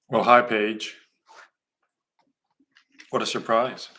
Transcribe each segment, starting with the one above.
Well, hi, Paige. What a surprise.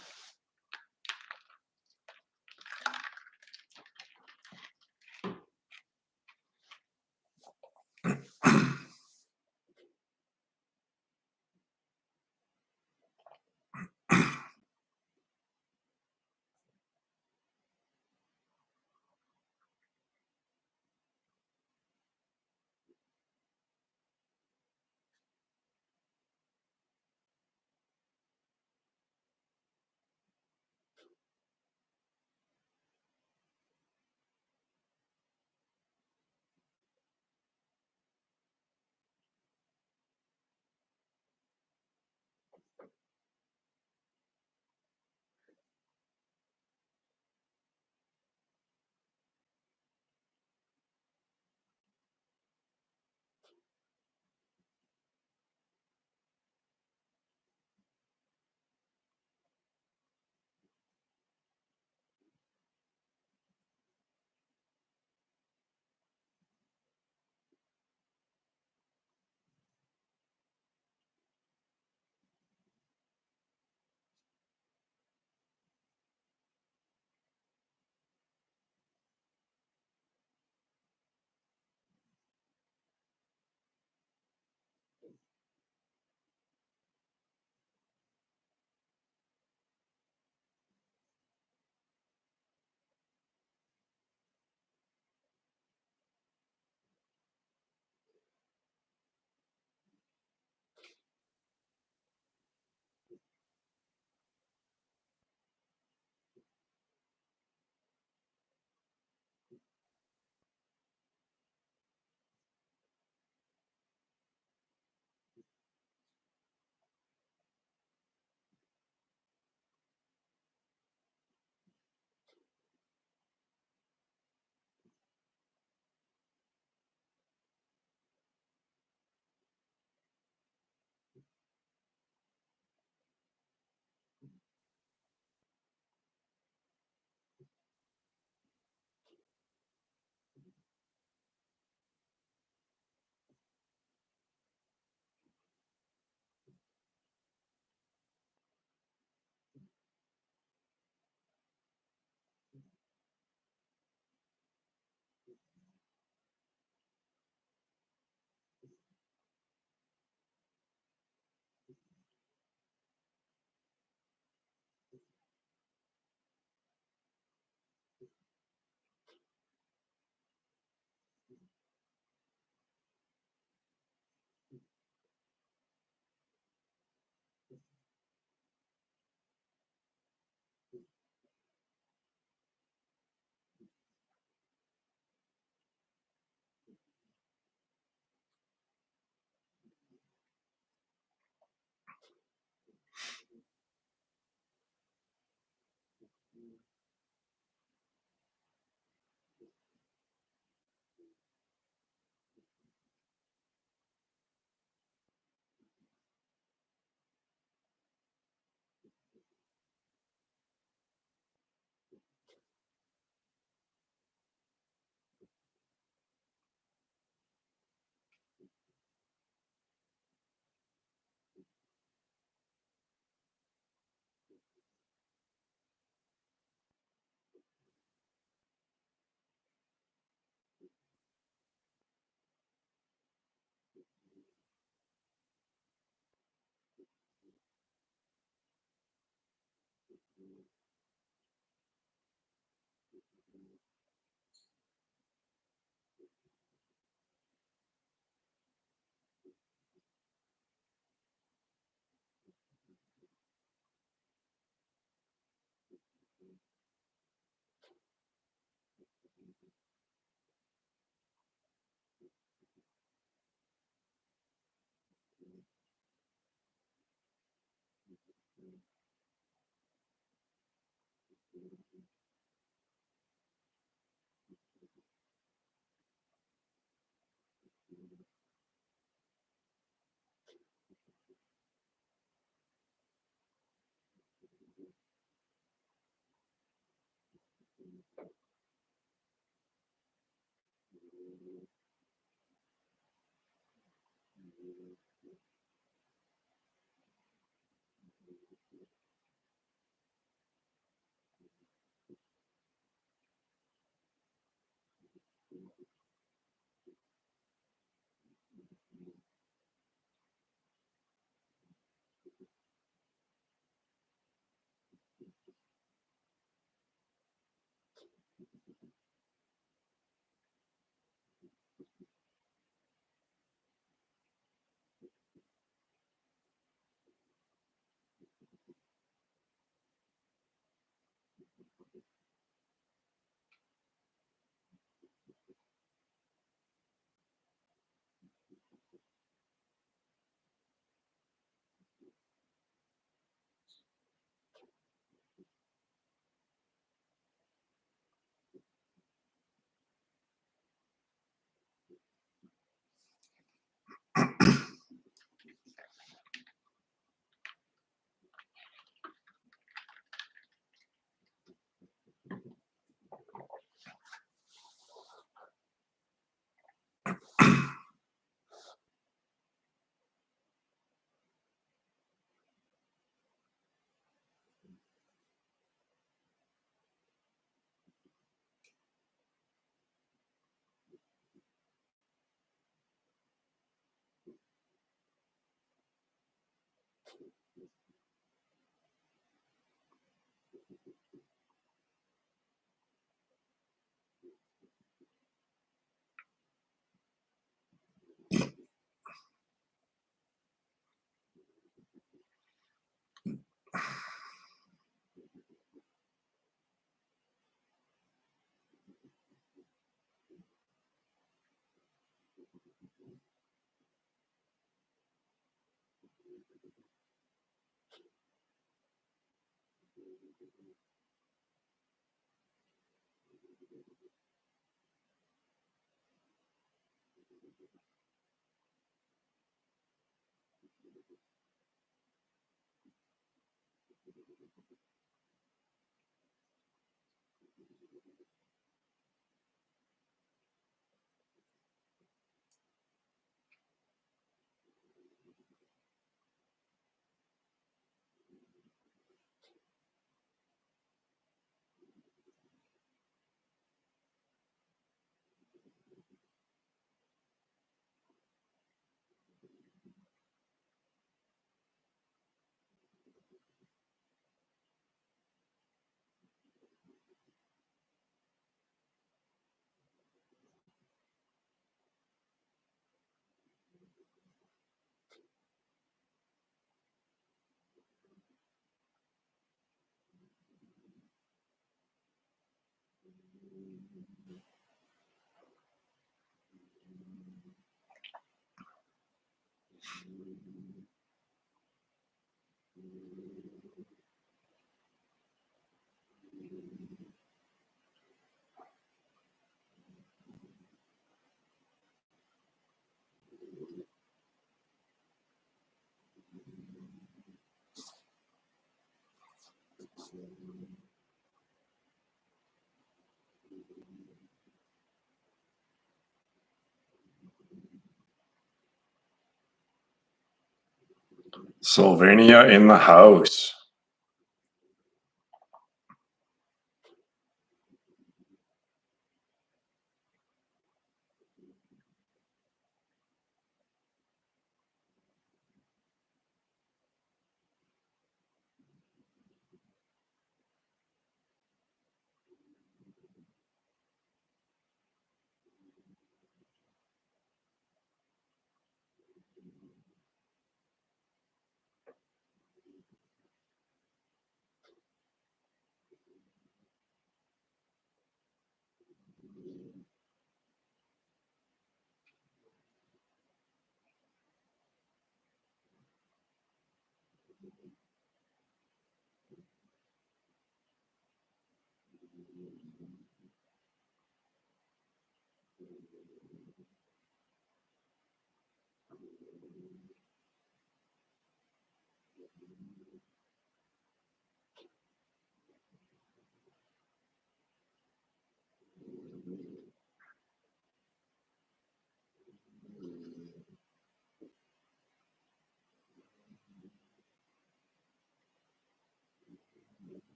Sylvania in the house.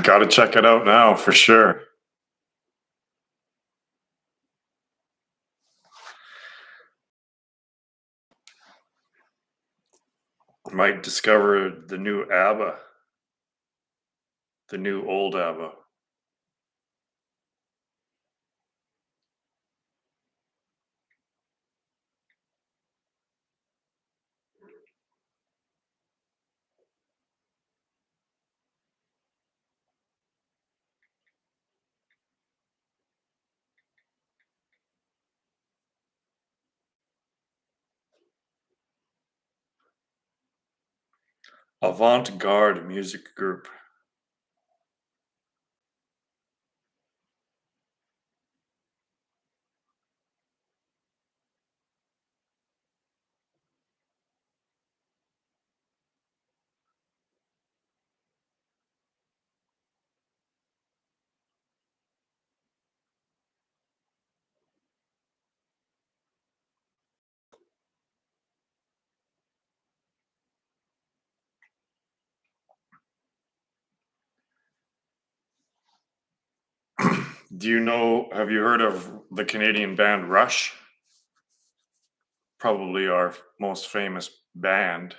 Got to check it out now for sure. Might discover the new ABBA, the new old ABBA. Avant-garde music group. Have you heard of the Canadian band Rush? Probably our most famous band.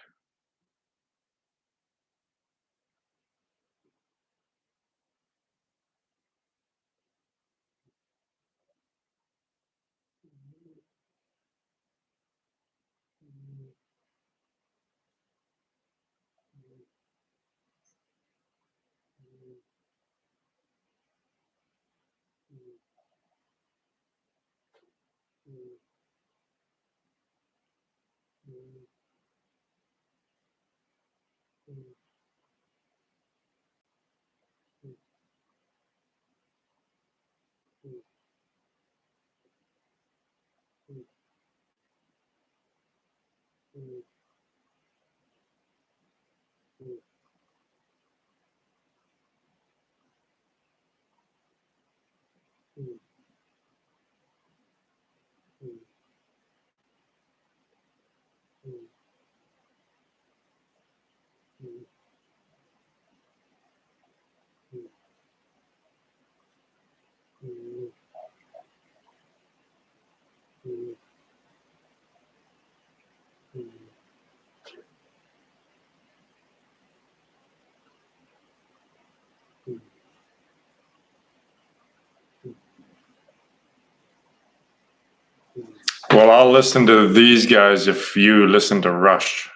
Well, I'll listen to these guys if you listen to Rush.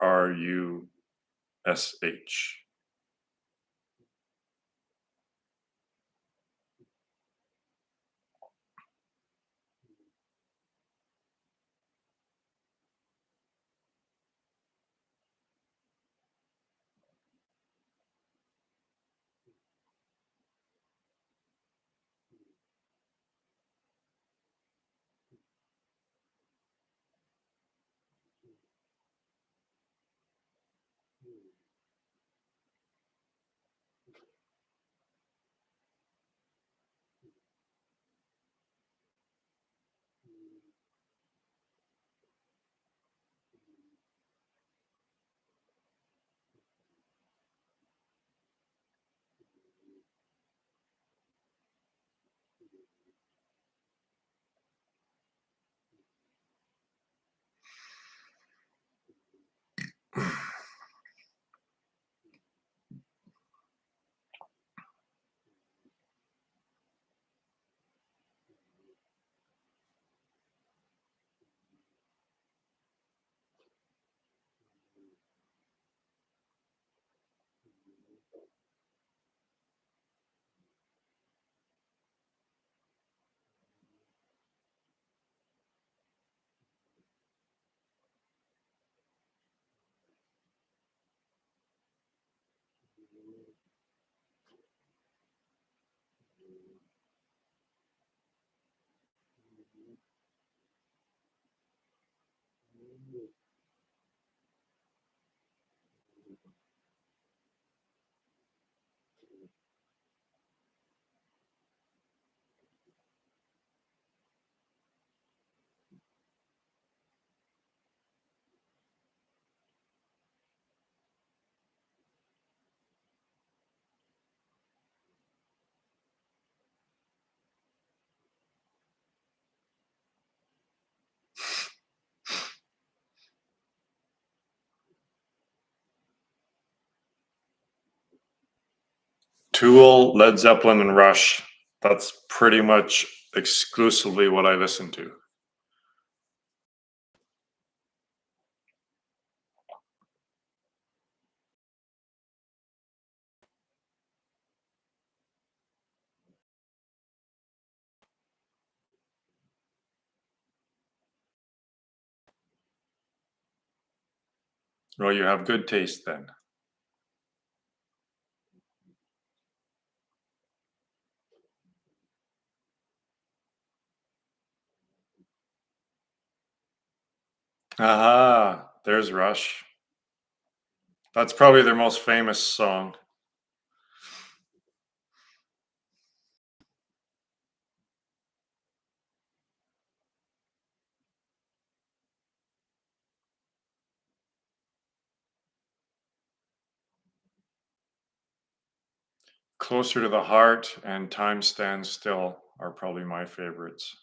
RUSH. Tool, Led Zeppelin, and Rush. That's pretty much exclusively what I listen to. Well, you have good taste then. Aha, there's Rush. That's probably their most famous song. Closer to the Heart and Time Stands Still are probably my favorites.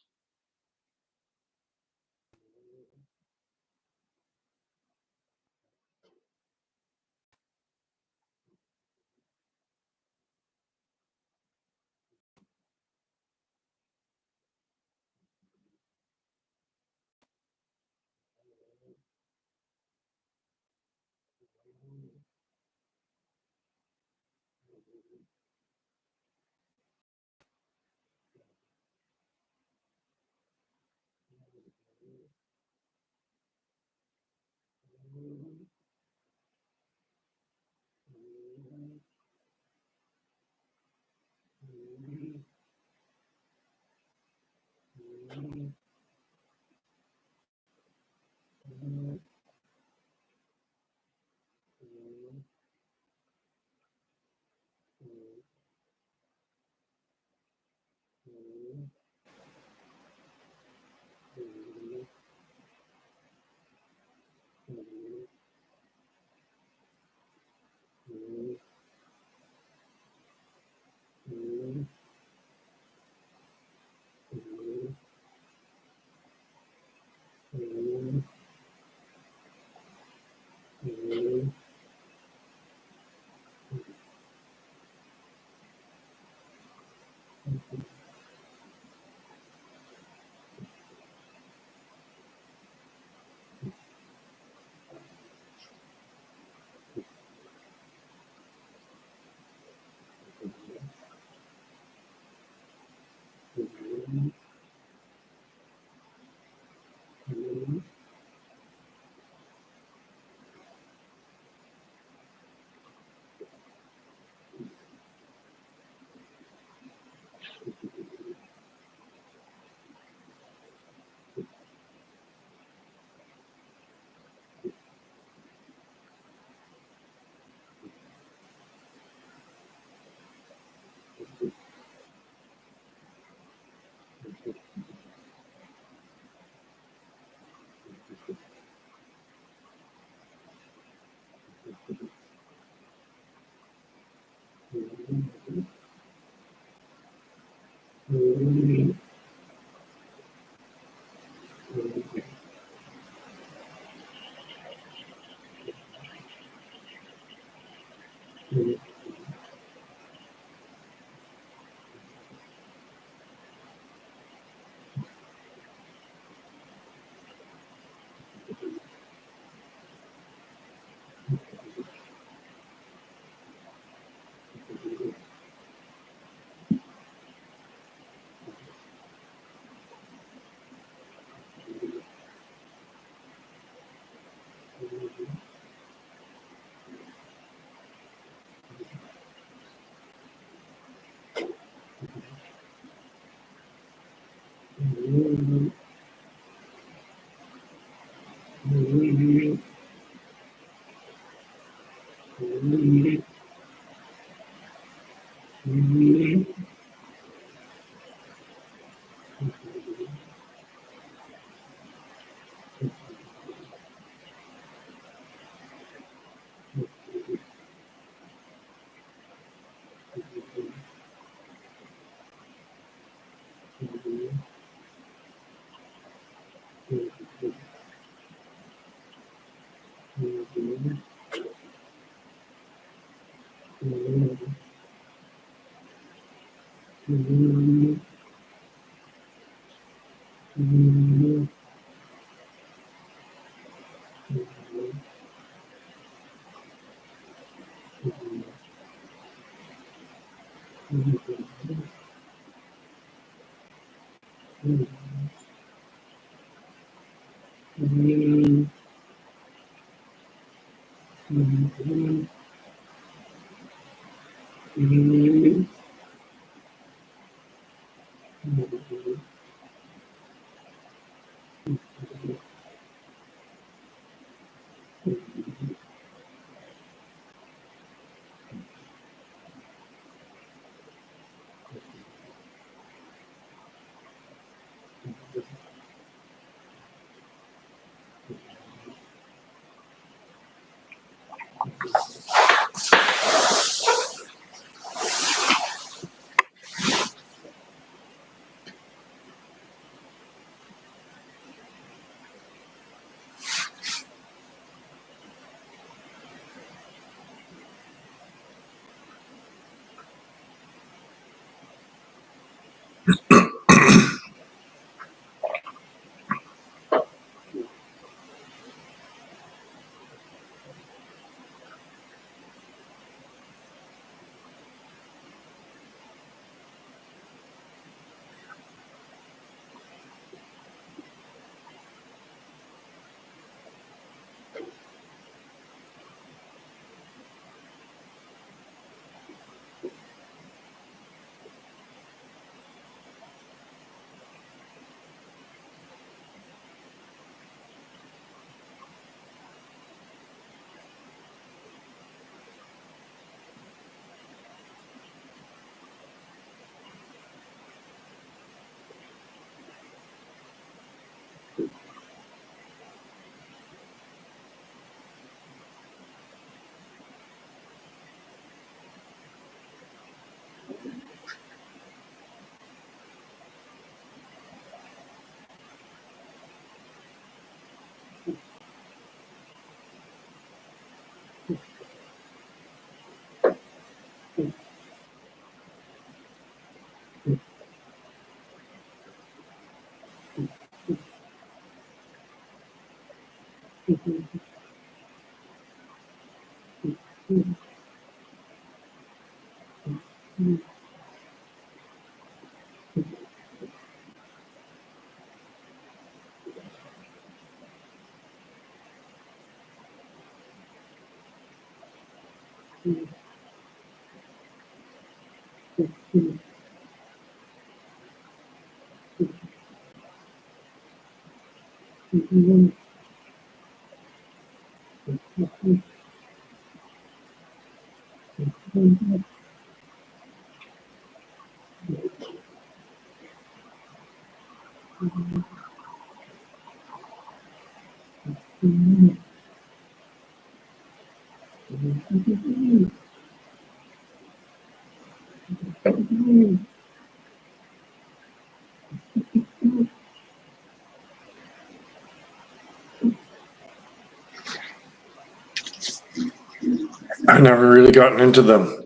I never really gotten into them.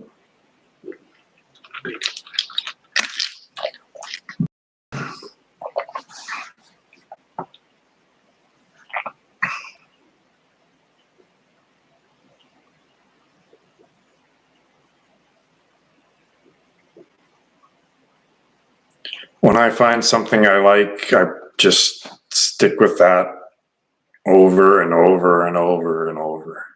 When I find something I like, I just stick with that over and over and over and over.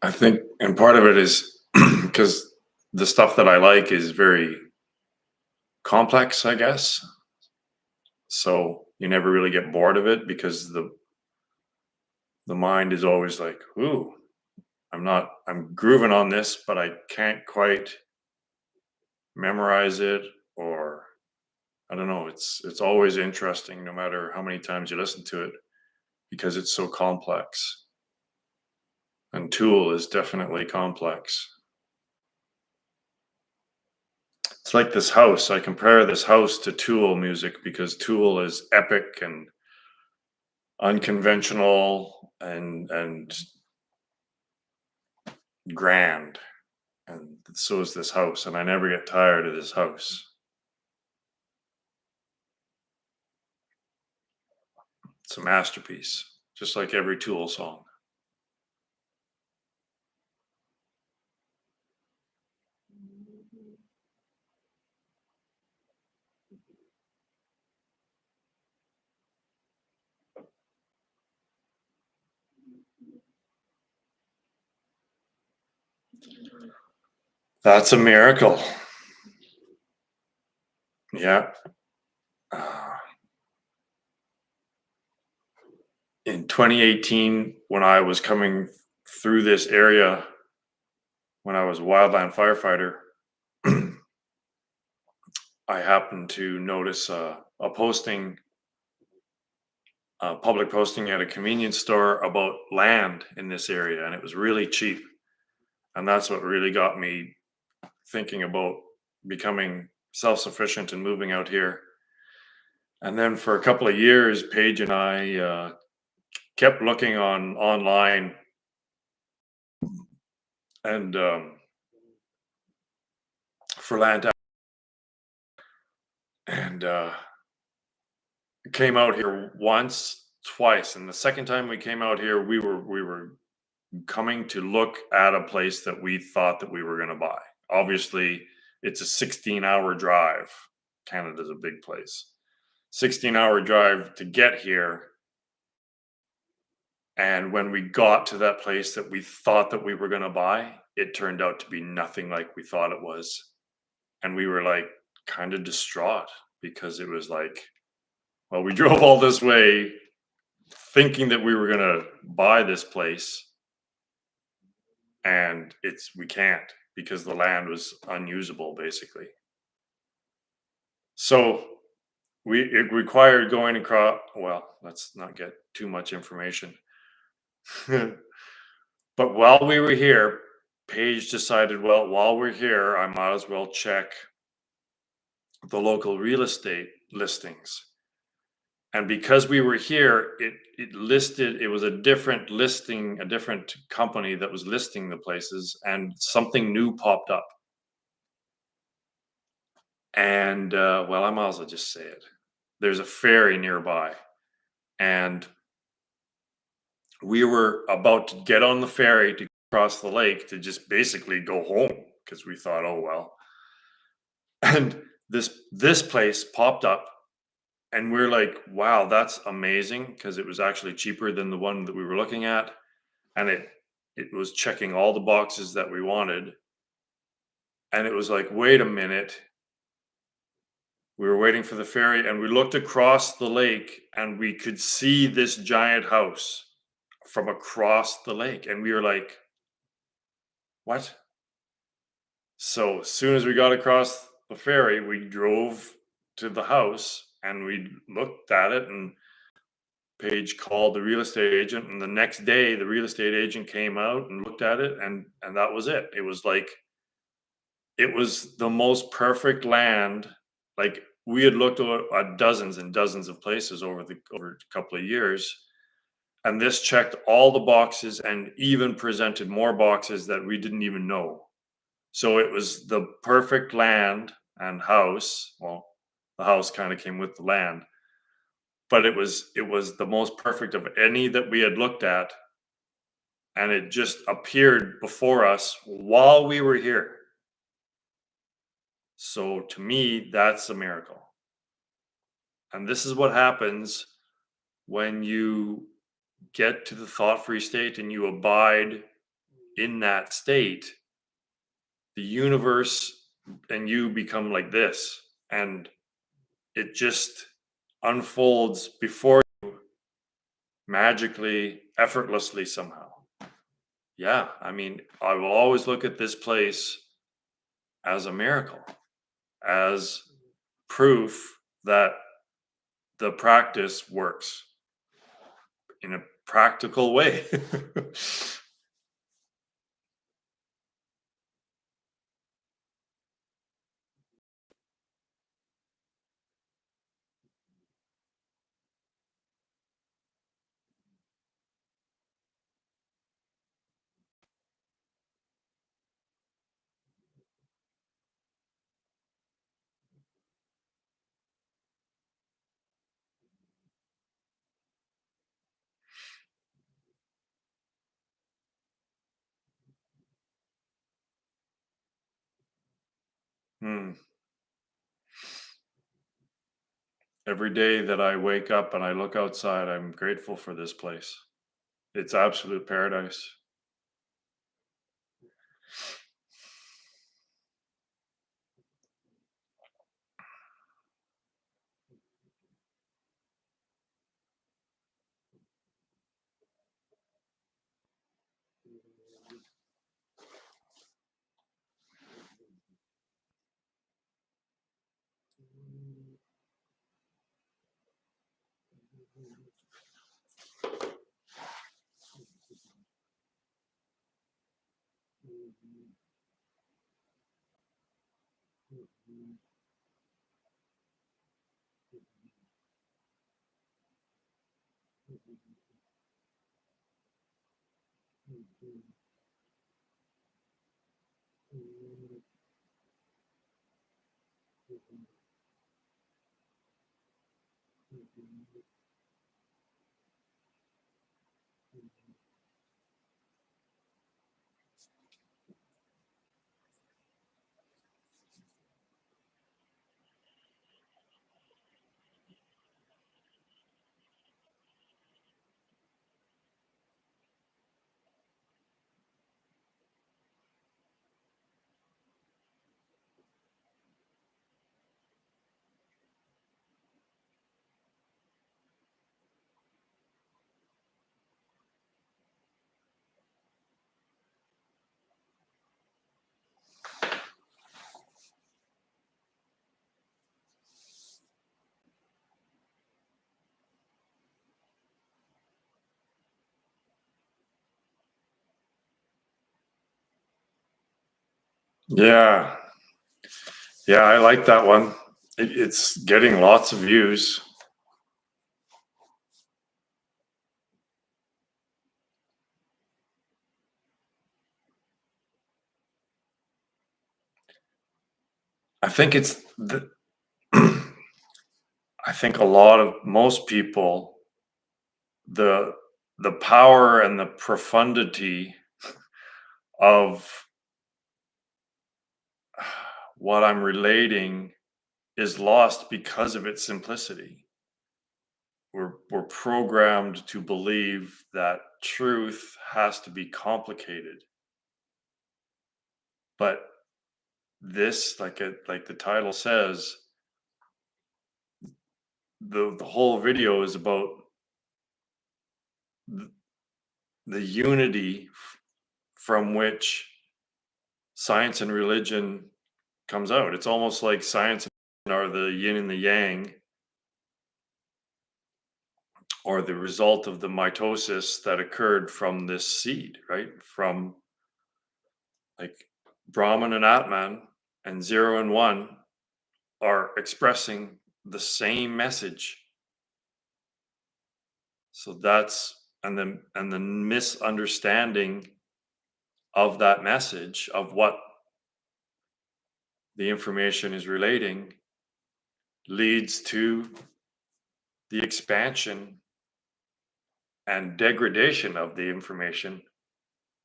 I think, and part of it is because the stuff that I like is very complex, I guess. So you never really get bored of it because the mind is always like, ooh, I'm grooving on this, but I can't quite memorize it, or I don't know. It's always interesting, no matter how many times you listen to it, because it's so complex. And Tool is definitely complex. It's like this house. I compare this house to Tool music because Tool is epic and unconventional and grand, and so is this house. And I never get tired of this house. It's a masterpiece, just like every Tool song. That's a miracle. Yeah. Uh, in 2018, when I was coming through this area, when I was a wildland firefighter, I happened to notice a posting, a public posting at a convenience store about land in this area, and it was really cheap. And that's what really got me thinking about becoming self-sufficient and moving out here. And then for a couple of years, Paige and I kept looking online and for land, and came out here once, twice, and the second time we came out here, we were coming to look at a place that we thought that we were going to buy. Obviously, it's a 16-hour drive. Canada's a big place. 16-hour drive to get here. And when we got to that place that we thought that we were going to buy, it turned out to be nothing like we thought it was. And we were like kind of distraught because it was like, well, we drove all this way thinking that we were going to buy this place, and we can't, because the land was unusable basically. So it required going across, well, let's not get too much information. But while we were here, Paige decided, well, while we're here, I might as well check the local real estate listings. And because we were here, it was a different listing, a different company that was listing the places, and something new popped up. And well, I might as well just say it. There's a ferry nearby, and we were about to get on the ferry to cross the lake to just basically go home, because we thought, oh well. And this place popped up, and we're like, wow, that's amazing, because it was actually cheaper than the one that we were looking at, and it was checking all the boxes that we wanted. And it was like, wait a minute. We were waiting for the ferry, and we looked across the lake, and we could see this giant house from across the lake, and we were like, what? So as soon as we got across the ferry, we drove to the house and we looked at it, and Paige called the real estate agent, and the next day the real estate agent came out and looked at it, and that was it. It was like, it was the most perfect land. Like, we had looked at dozens and dozens of places over a couple of years, and this checked all the boxes and even presented more boxes that we didn't even know. So it was the perfect land and house. Well, the house kind of came with the land, but it was the most perfect of any that we had looked at, and it just appeared before us while we were here. So to me, that's a miracle. And this is what happens when you get to the thought-free state and you abide in that state. The universe and you become like this, and it just unfolds before you magically, effortlessly somehow. Yeah, I mean, I will always look at this place as a miracle, as proof that the practice works in a practical way. Hmm. Every day that I wake up and I look outside, I'm grateful for this place. It's absolute paradise. Yeah. Yeah, I like that one. It's getting lots of views. I think it's the, I think a lot of most people, the the power and the profundity of what I'm relating is lost because of its simplicity. We're programmed to believe that truth has to be complicated, but this, like the title says, the whole video is about the, the unity from which science and religion comes out. It's almost like science are the yin and the yang, or the result of the mitosis that occurred from this seed, right? From like Brahman and Atman and zero and one are expressing the same message. So that's and the misunderstanding of that message of what the information is relating leads to the expansion and degradation of the information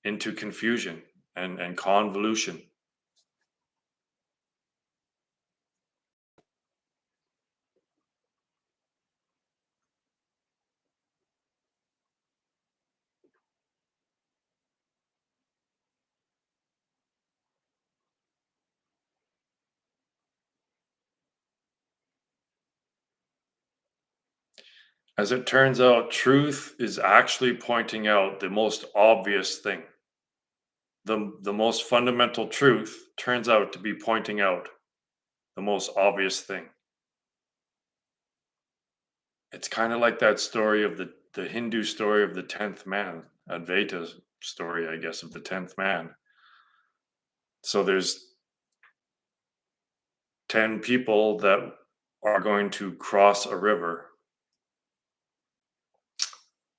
into confusion and convolution. As it turns out, truth is actually pointing out the most obvious thing. The most fundamental truth turns out to be pointing out the most obvious thing. It's kind of like that story of the Hindu story of the 10th man, Advaita's story, I guess, of the 10th man. So there's 10 people that are going to cross a river,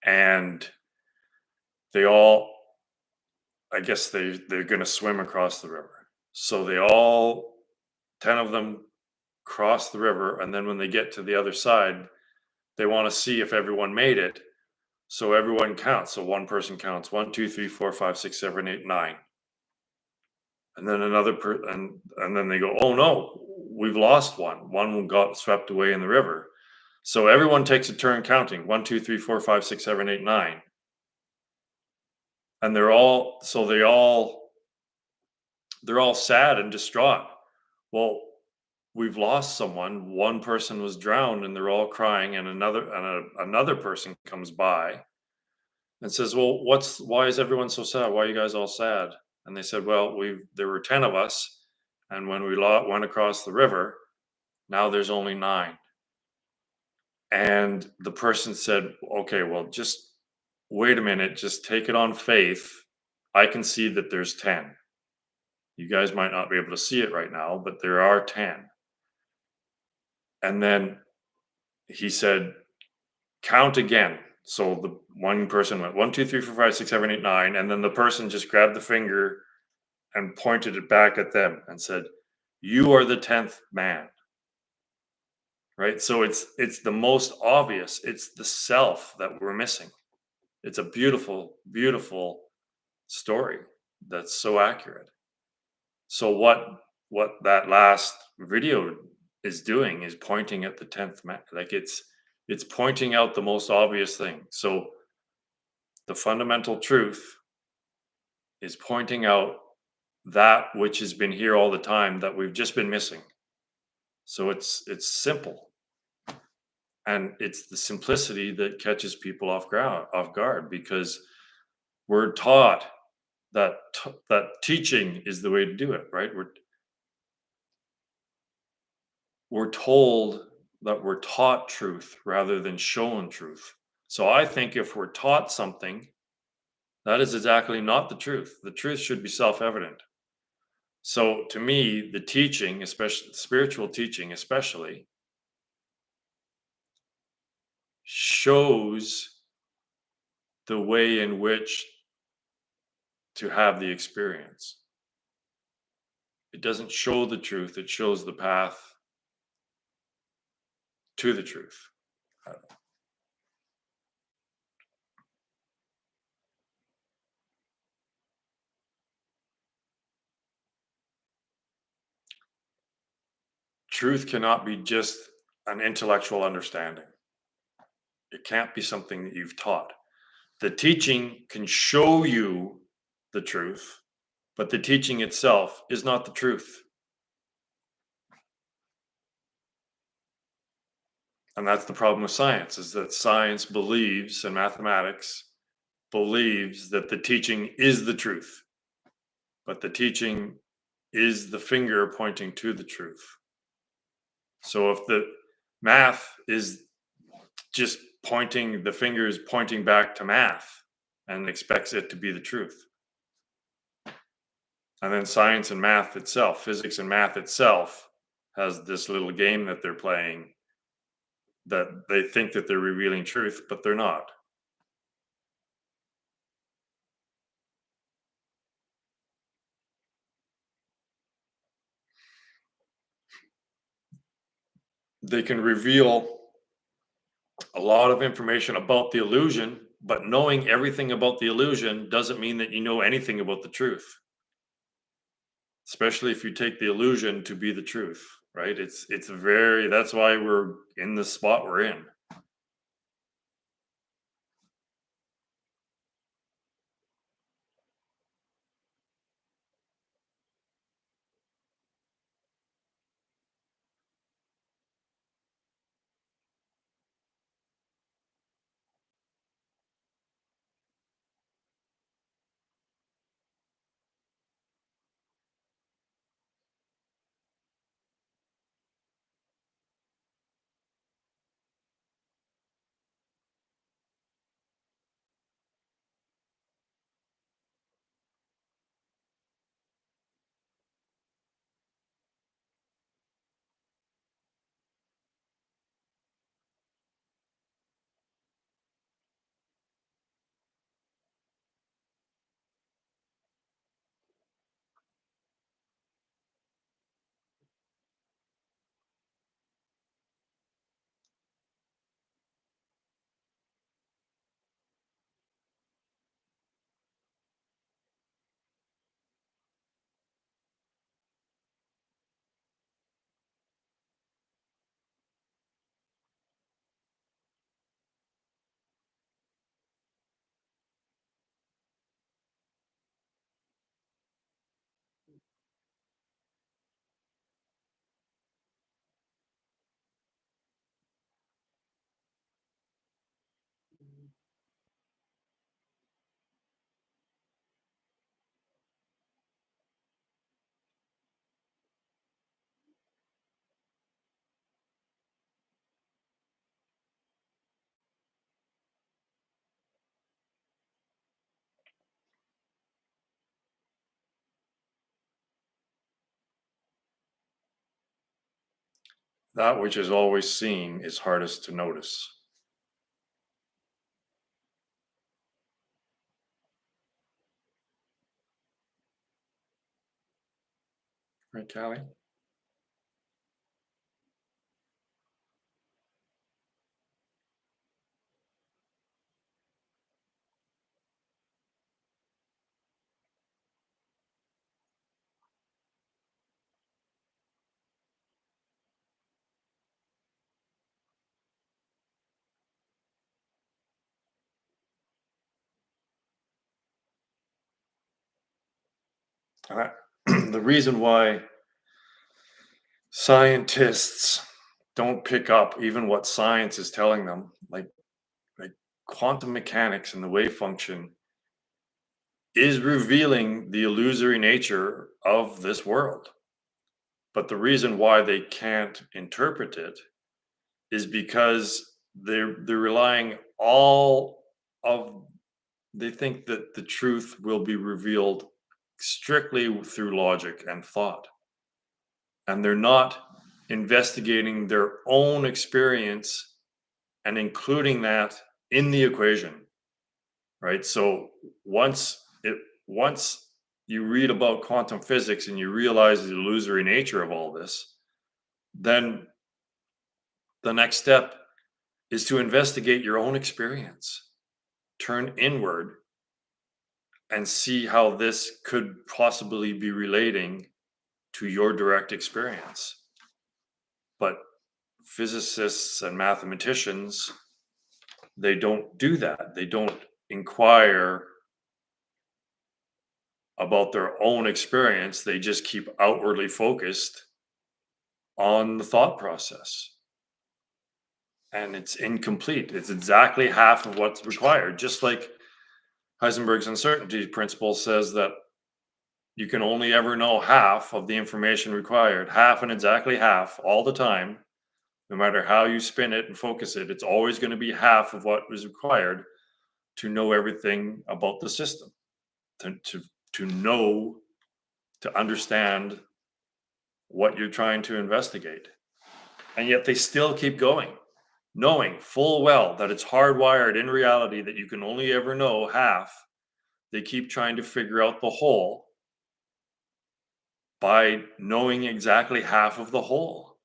and they all, I guess they're going to swim across the river. So they all 10 of them cross the river, and then when they get to the other side, they want to see if everyone made it. So everyone counts. So one person counts 1, 2, 3, 4, 5, 6, 7, 8, 9. And then and then they go, oh no, we've lost one. One got swept away in the river. So everyone takes a turn counting 1, 2, 3, 4, 5, 6, 7, 8, 9. And they're all sad and distraught. Well, we've lost someone. One person was drowned, and they're all crying. And another person comes by and says, "Well, why is everyone so sad? Why are you guys all sad?" And they said, "Well, there were 10 of us, and when we went across the river, now there's only 9." And the person said, "Okay, well, just wait a minute, just take it on faith. I can see that there's 10. You guys might not be able to see it right now, but there are 10." And then he said, "Count again." So the one person went 1, 2, 3, 4, 5, 6, 7, 8, 9, and then the person just grabbed the finger and pointed it back at them and said, "You are the 10th man." Right? So it's the most obvious. It's the self that we're missing. It's a beautiful, beautiful story that's so accurate. So what that last video is doing is pointing at the 10th man. Like it's pointing out the most obvious thing. So the fundamental truth is pointing out that which has been here all the time that we've just been missing. So it's simple, and it's the simplicity that catches people off guard, because we're taught that teaching is the way to do it, right? We're told that we're taught truth rather than shown truth. So I think if we're taught something, that is exactly not the truth. The truth should be self-evident. So to me, the teaching, especially spiritual teaching, especially shows the way in which to have the experience. It doesn't show the truth, it shows the path to the truth. Uh, Truth cannot be just an intellectual understanding. It can't be something that you've taught. The teaching can show you the truth, but the teaching itself is not the truth. And that's the problem with science, is that science believes, and mathematics believes, that the teaching is the truth, but the teaching is the finger pointing to the truth. So if the math is just pointing, the finger is pointing back to math and expects it to be the truth. And then science and math itself, physics and math itself, has this little game that they're playing, that they think that they're revealing truth, but they're not. They can reveal a lot of information about the illusion, but knowing everything about the illusion doesn't mean that you know anything about the truth, especially if you take the illusion to be the truth, right? It's very, that's why we're in the spot we're in. That which is always seen is hardest to notice. Right, Callie? Uh, the reason why scientists don't pick up even what science is telling them, like quantum mechanics and the wave function, is revealing the illusory nature of this world. But the reason why they can't interpret it is because they're relying all of they think that the truth will be revealed strictly through logic and thought, and they're not investigating their own experience and including that in the equation, right? So once it once you read about quantum physics and you realize the illusory nature of all this, then the next step is to investigate your own experience, turn inward, and see how this could possibly be relating to your direct experience. But physicists and mathematicians, they don't do that. They don't inquire about their own experience. They just keep outwardly focused on the thought process. And it's incomplete. It's exactly half of what's required. Just like Heisenberg's uncertainty principle says that you can only ever know half of the information required, half and exactly half all the time. No matter how you spin it and focus it, it's always going to be half of what was required to know everything about the system, to, to, to know, to understand what you're trying to investigate. And yet they still keep going, knowing full well that it's hardwired in reality that you can only ever know half. They keep trying to figure out the whole by knowing exactly half of the whole.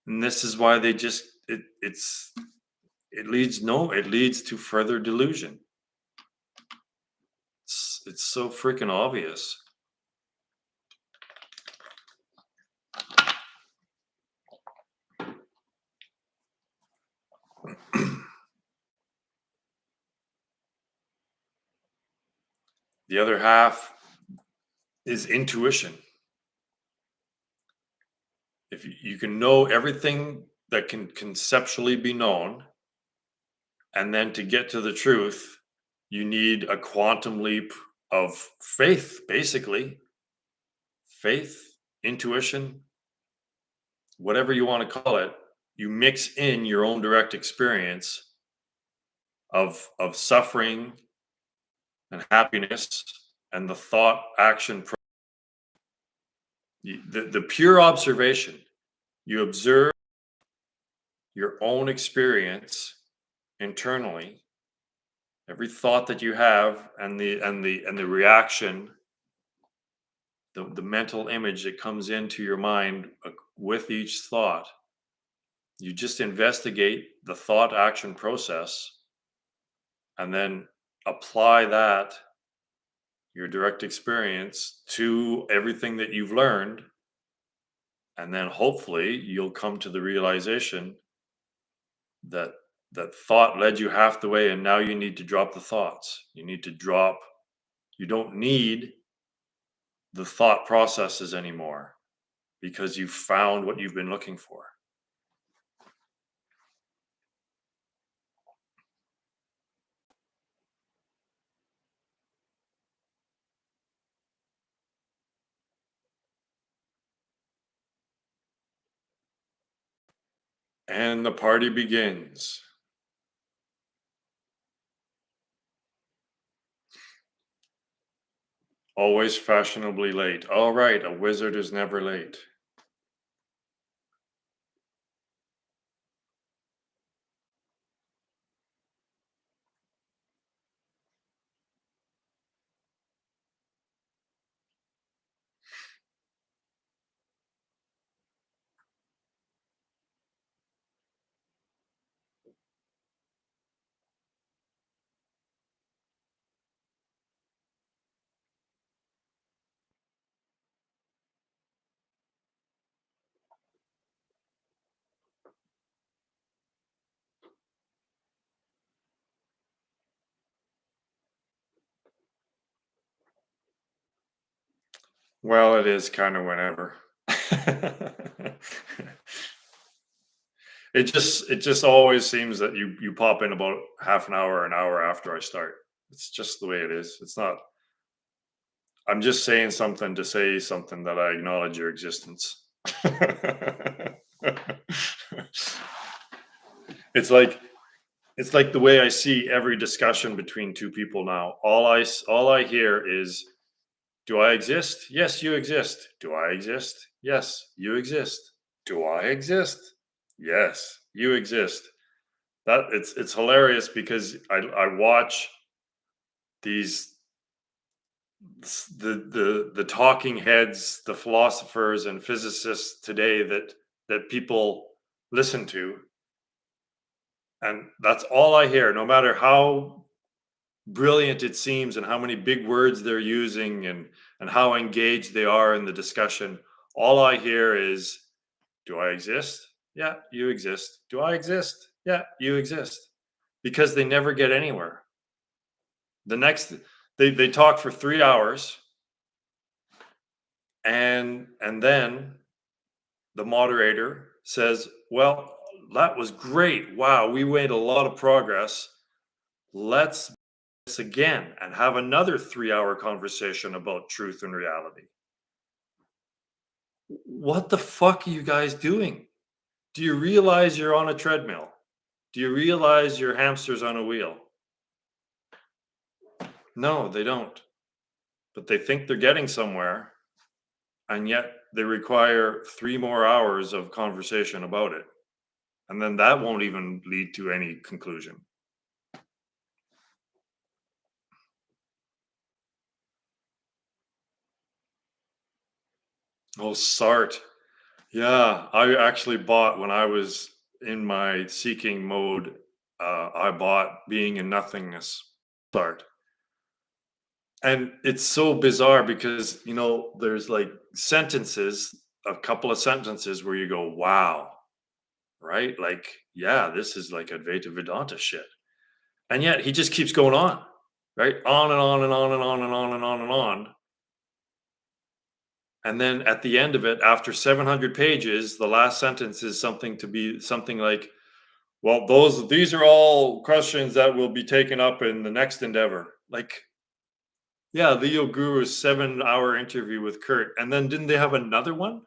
And this is why they just it leads to further delusion. It's so freaking obvious. The other half is intuition. If you can know everything that can conceptually be known, and then to get to the truth, you need a quantum leap of faith, basically. Faith, intuition, whatever you want to call it, you mix in your own direct experience of suffering and happiness and the thought action the pure observation. You observe your own experience internally, every thought that you have, and the reaction, the mental image that comes into your mind with each thought. You just investigate the thought action process and then apply that, your direct experience, to everything that you've learned. And then hopefully you'll come to the realization that that thought led you half the way, and now you need to drop the thoughts. You don't need the thought processes anymore because you've found what you've been looking for. And the party begins. Always fashionably late. All right, a wizard is never late. Well, it is kind of whenever. It just always seems that you pop in about half an hour after I start. It's just the way it is. It's not. I'm just saying something to say something that I acknowledge your existence. it's like it's like the way I see every discussion between two people now. All I hear is, do I exist? Yes, you exist. Do I exist? Yes, you exist. Do I exist? Yes, you exist. That it's hilarious because I watch these the talking heads, the philosophers and physicists today that people listen to, and that's all I hear. No matter how brilliant it seems and how many big words they're using and how engaged they are in the discussion, all I hear is, do I exist? Yeah, you exist. Do I exist? Yeah, you exist. Because they never get anywhere. The next they talk for 3 hours, and then the moderator says, "Well, that was great. Wow, we made a lot of progress. Let's do this again and have another 3-hour conversation about truth and reality." What the fuck are you guys doing? Do you realize you're on a treadmill? Do you realize your hamster's on a wheel? No, they don't. But they think they're getting somewhere, and yet they require 3 more hours of conversation about it. And then that won't even lead to any conclusion. Oh, Sart. Yeah, I actually bought when I was in my seeking mode. I bought Being in Nothingness, Sart. And it's so bizarre because, there's like sentences, a couple of sentences where you go, wow, right? Like, yeah, this is like Advaita Vedanta shit. And yet he just keeps going on, right? On and on and on and on and on and on and on. And then at the end of it, after 700 pages, the last sentence is something like, well, these are all questions that will be taken up in the next endeavor. Like, yeah, Leo Guru's 7-hour interview with Kurt. And then didn't they have another one?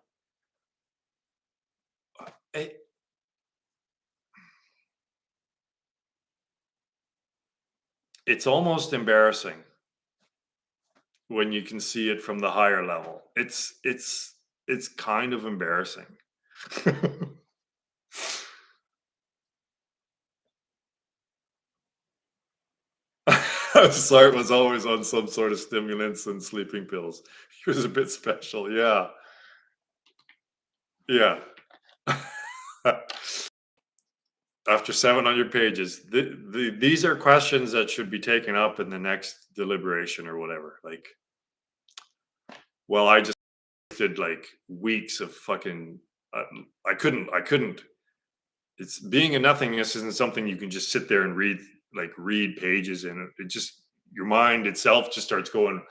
It, it's almost embarrassing when you can see it from the higher level. It's kind of embarrassing. Sart was always on some sort of stimulants and sleeping pills. He was a bit special, yeah. Yeah. After 700 pages, these are questions that should be taken up in the next deliberation or whatever. Like, well, I just did like weeks of fucking. Uh, I couldn't. It's being a nothingness isn't something you can just sit there and read pages in. It just your mind itself just starts going.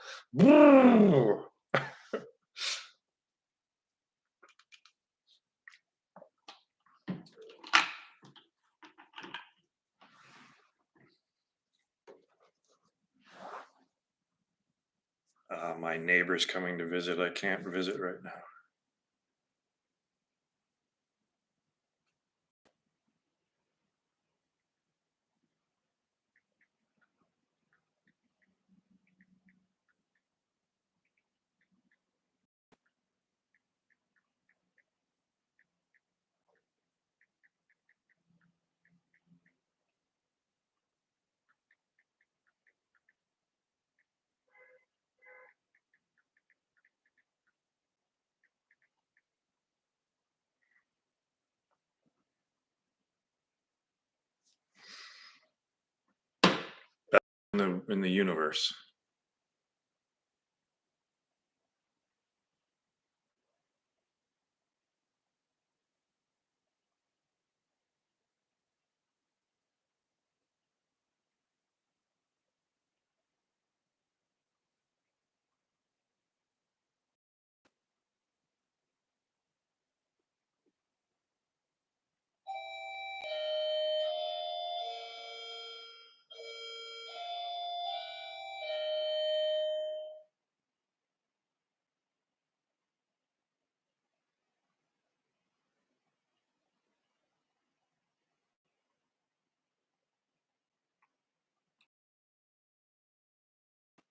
My neighbor's coming to visit. I can't visit right now. In the universe.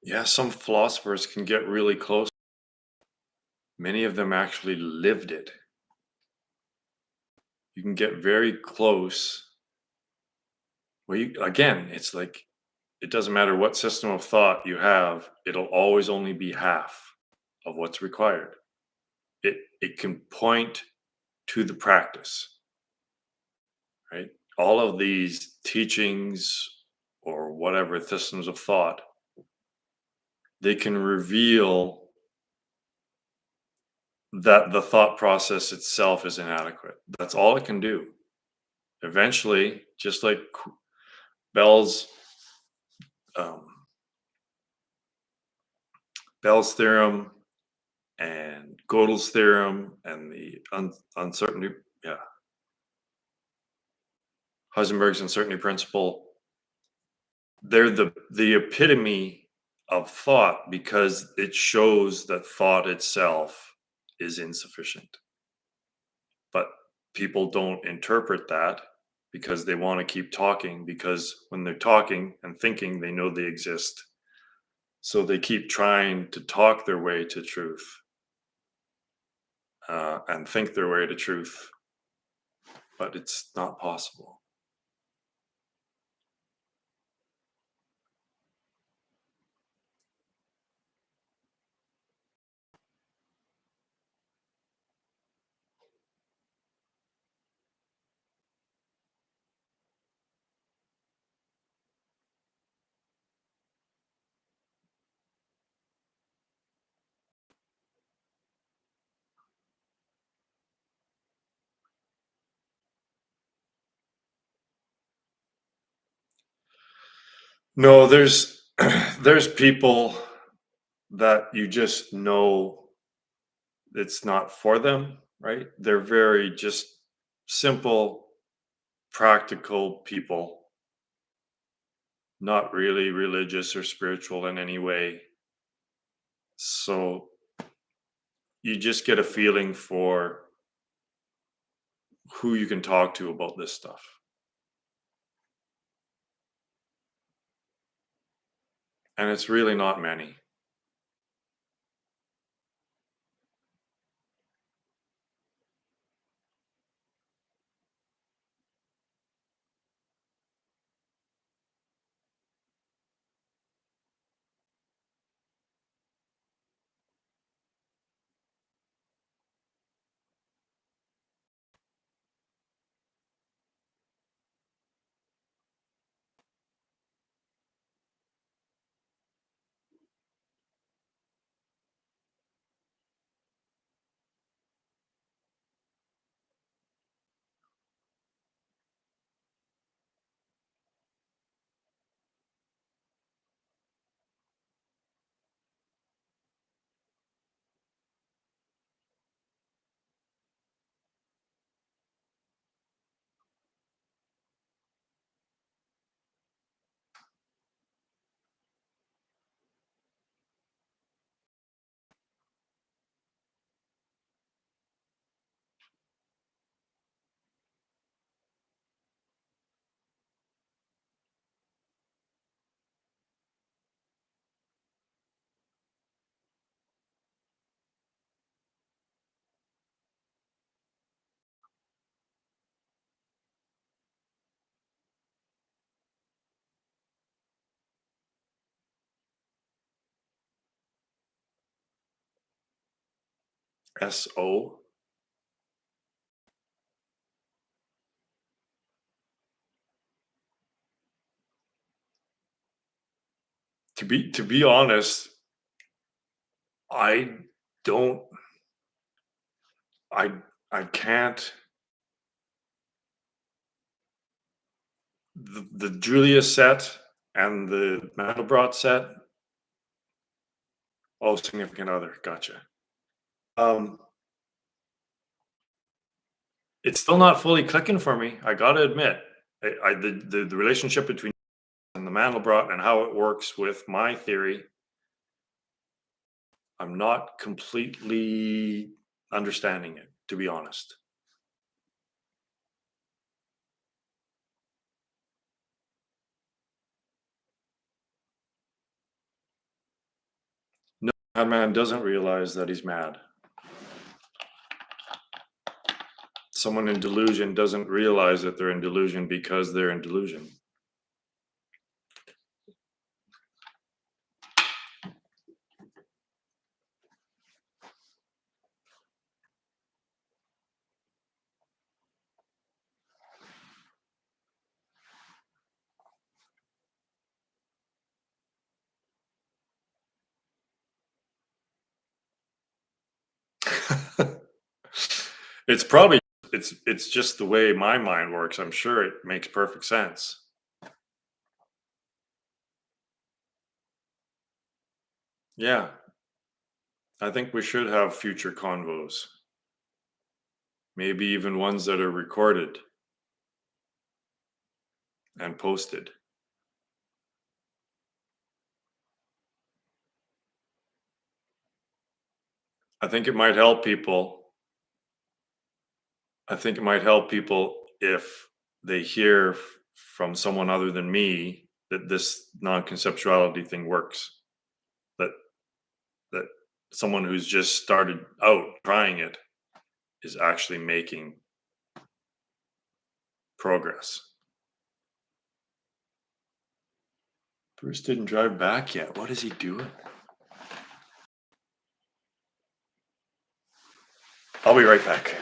Yeah, some philosophers can get really close. Many of them actually lived it. You can get very close. Well, again, it's like it doesn't matter what system of thought you have, it'll always only be half of what's required. It can point to the practice, right? All of these teachings or whatever systems of thought, they can reveal that the thought process itself is inadequate. That's all it can do. Eventually, just like Bell's um, Bell's theorem and Gödel's theorem and the uncertainty, yeah, Heisenberg's uncertainty principle, they're the epitome of thought because it shows that thought itself is insufficient. But people don't interpret that because they want to keep talking, because when they're talking and thinking, they know they exist. So they keep trying to talk their way to truth and think their way to truth, but it's not possible. No, there's there's people that you just know it's not for them, right? They're very just simple, practical people, not really religious or spiritual in any way. So you just get a feeling for who you can talk to about this stuff. And it's really not many. SO. To be honest, I don't I I can't the Julia set and the Mandelbrot set. Oh, significant other. Gotcha. Um, it's still not fully clicking for me. I gotta admit, the relationship between and the Mandelbrot and how it works with my theory, I'm not completely understanding it, to be honest. Madman doesn't realize that he's mad. Someone in delusion doesn't realize that they're in delusion because they're in delusion. It's probably it's just the way my mind works. I'm sure it makes perfect sense. Yeah, I think we should have future convos. Maybe even ones that are recorded and posted. I think it might help people. I think it might help people if they hear from someone other than me that this non-conceptuality thing works. That that someone who's just started out trying it is actually making progress. Bruce didn't drive back yet. What is he doing? I'll be right back.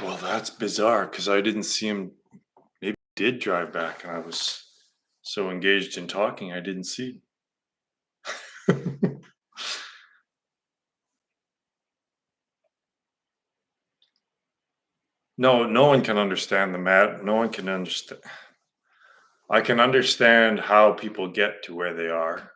Well, that's bizarre because I didn't see him. Maybe he did drive back, and I was so engaged in talking, I didn't see. No, no one can understand the mad. No one can understand. I can understand how people get to where they are.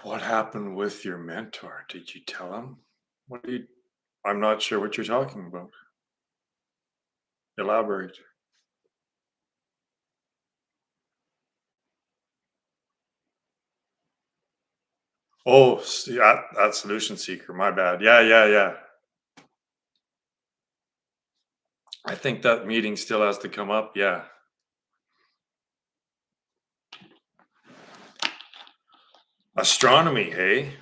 What happened with your mentor? Did you tell him? What do you I'm not sure what you're talking about. Elaborate. Oh, that solution seeker, my bad. Yeah, yeah, yeah. I think that meeting still has to come up, yeah. Astronomy, hey?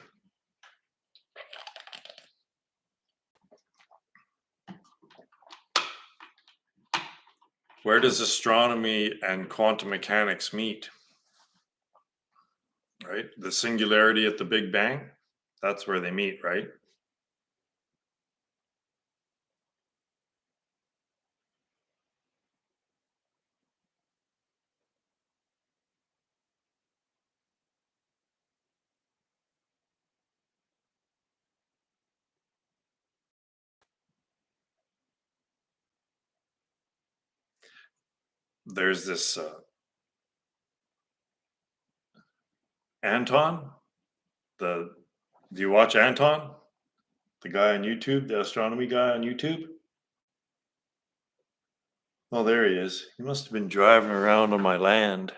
Where does astronomy and quantum mechanics meet, right? The singularity at the Big Bang? That's where they meet, right? There's this Anton. The Do you watch Anton? The guy on YouTube, the astronomy guy on YouTube? Oh, there he is. He must have been driving around on my land.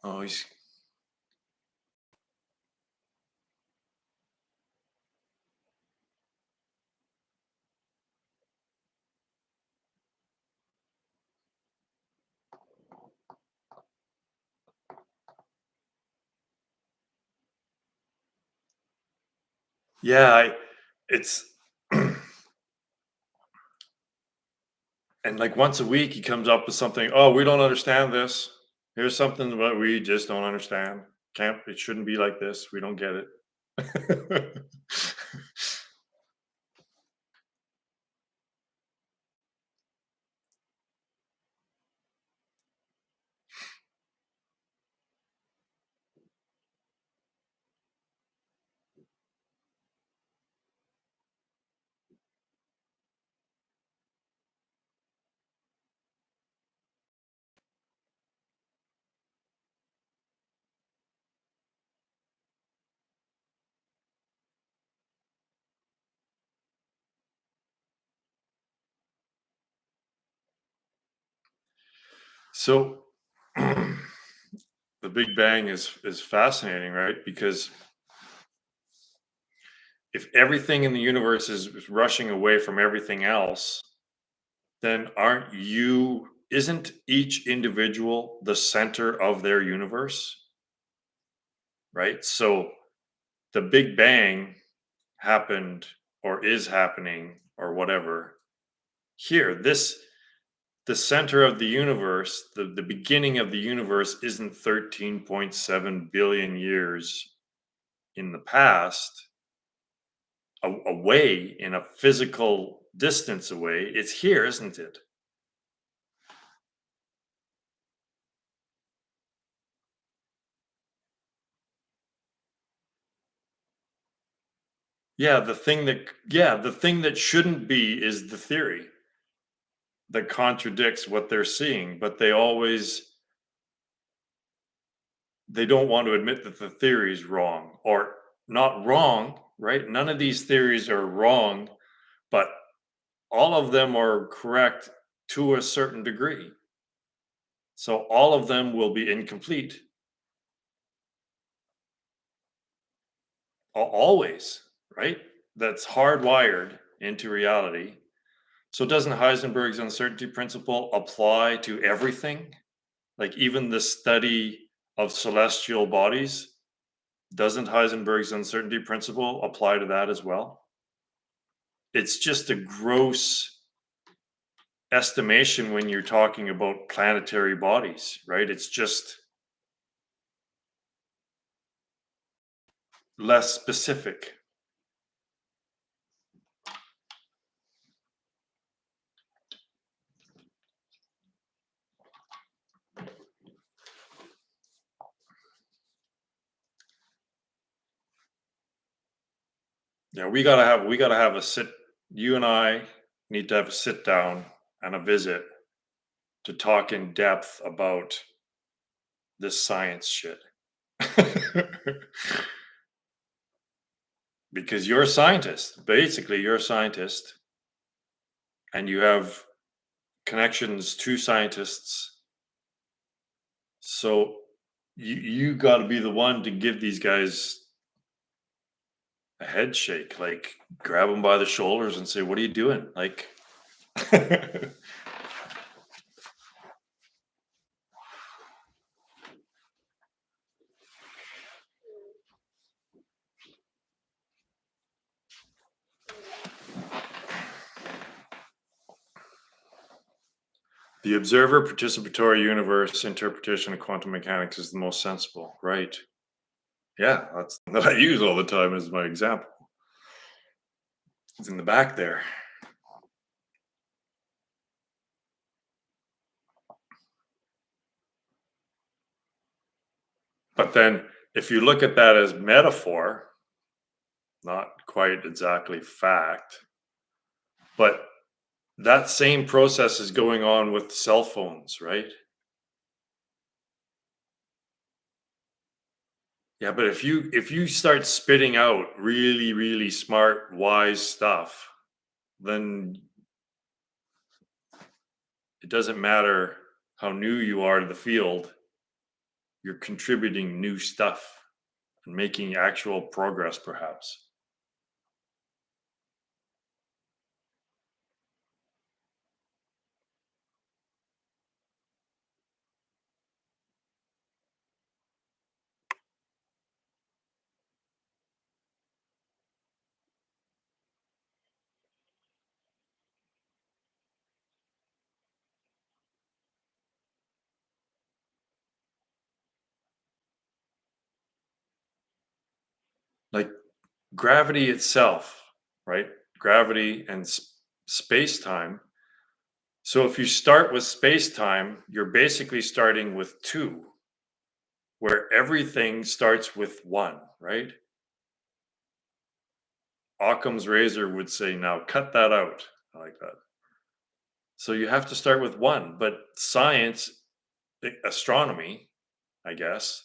Oh, he's yeah, it's and like once a week he comes up with something. Oh, we don't understand this. Here's something that we just don't understand. Can't It shouldn't be like this. We don't get it. So the Big Bang is fascinating, right? Because if everything in the universe is rushing away from everything else, then aren't you isn't each individual the center of their universe, right? So the Big Bang happened or is happening or whatever here. The center of the universe, the beginning of the universe isn't 13.7 billion years in the past away in a physical distance away. It's here, isn't it? The thing that shouldn't be is the theory that contradicts what they're seeing, but they don't want to admit that the theory is wrong or not wrong, right? None of these theories are wrong, but all of them are correct to a certain degree. So all of them will be incomplete. Always, right? That's hardwired into reality. So doesn't Heisenberg's uncertainty principle apply to everything? Like even the study of celestial bodies, doesn't Heisenberg's uncertainty principle apply to that as well? It's just a gross estimation when you're talking about planetary bodies, right? It's just less specific. Yeah, we gotta have a sit. You and I need to have a sit down and a visit to talk in depth about this science shit. Because you're a scientist. Basically, you're a scientist and you have connections to scientists. So you got to be the one to give these guys a head shake, like grab them by the shoulders and say, "What are you doing?" Like, the observer participatory universe interpretation of quantum mechanics is the most sensible, right? Yeah, that's that I use all the time as my example. It's in the back there. But then if you look at that as metaphor, not quite exactly fact, but that same process is going on with cell phones, right? Yeah, but if you start spitting out really, really smart, wise stuff, then it doesn't matter how new you are to the field, you're contributing new stuff and making actual progress, perhaps. Like gravity itself, right? Gravity and space time. So if you start with space time, you're basically starting with two, where everything starts with one, right? Occam's razor would say, now cut that out. I like that. So you have to start with one, but science, astronomy, I guess,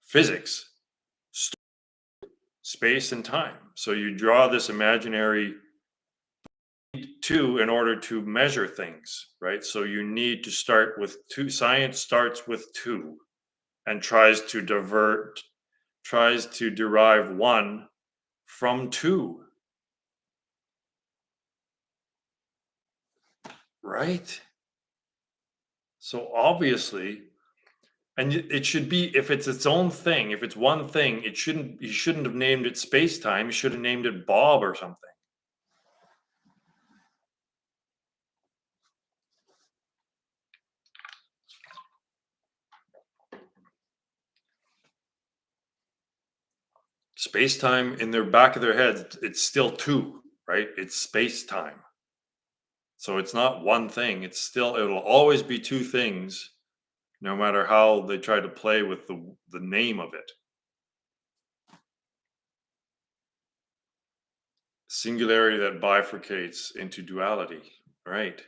physics, space and time. So you draw this imaginary two in order to measure things, right? So you need to start with two. Science starts with two and tries to derive one from two, right? So obviously, and it should be, if it's its own thing, if it's one thing, it shouldn't, you shouldn't have named it space time. You should have named it Bob or something. Space time in their back of their heads, it's still two, right? It's space time. So it's not one thing. It'll always be two things, no matter how they try to play with the name of it. Singularity that bifurcates into duality, right?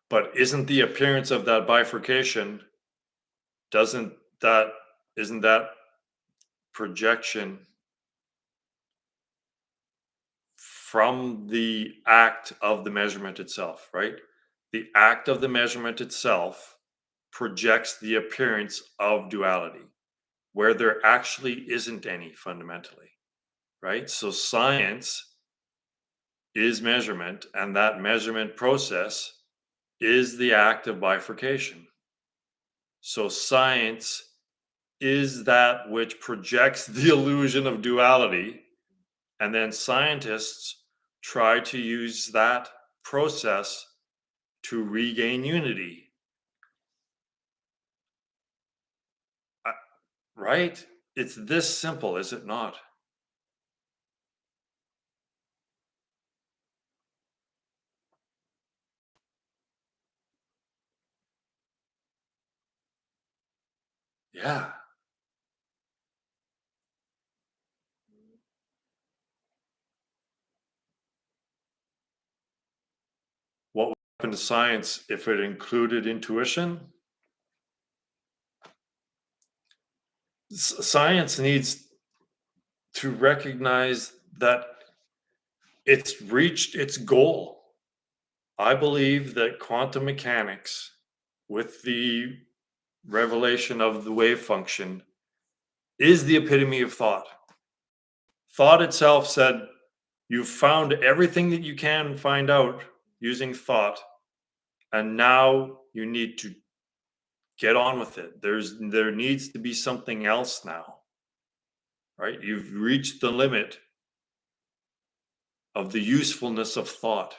But isn't the appearance of that bifurcation, doesn't that, isn't that projection from the act of the measurement itself, right? The act of the measurement itself projects the appearance of duality, where there actually isn't any fundamentally, right? So science is measurement, and that measurement process is the act of bifurcation. So science is that which projects the illusion of duality, and then scientists try to use that process to regain unity. Uh, Right? It's this simple, is it not? Yeah. into science if it included intuition? Science needs to recognize that it's reached its goal. I believe that quantum mechanics, with the revelation of the wave function, is the epitome of thought. Thought itself said, you've found everything that you can find out using thought, and now you need to get on with it. There needs to be something else now, right? You've reached the limit of the usefulness of thought.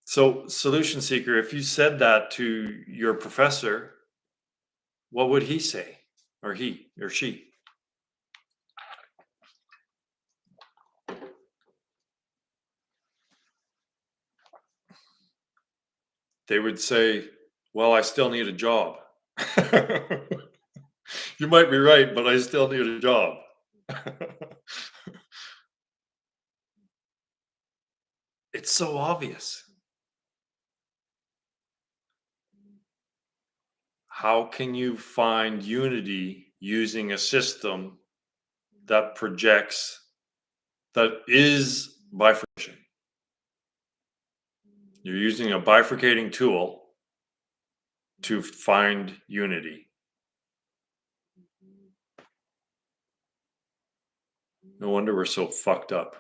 So, solution seeker, if you said that to your professor, what would he say? Or he or she? They would say, well, I still need a job. You might be right, but I still need a job. It's so obvious. How can you find unity using a system that projects, that is bifurcation? You're using a bifurcating tool to find unity. No wonder we're so fucked up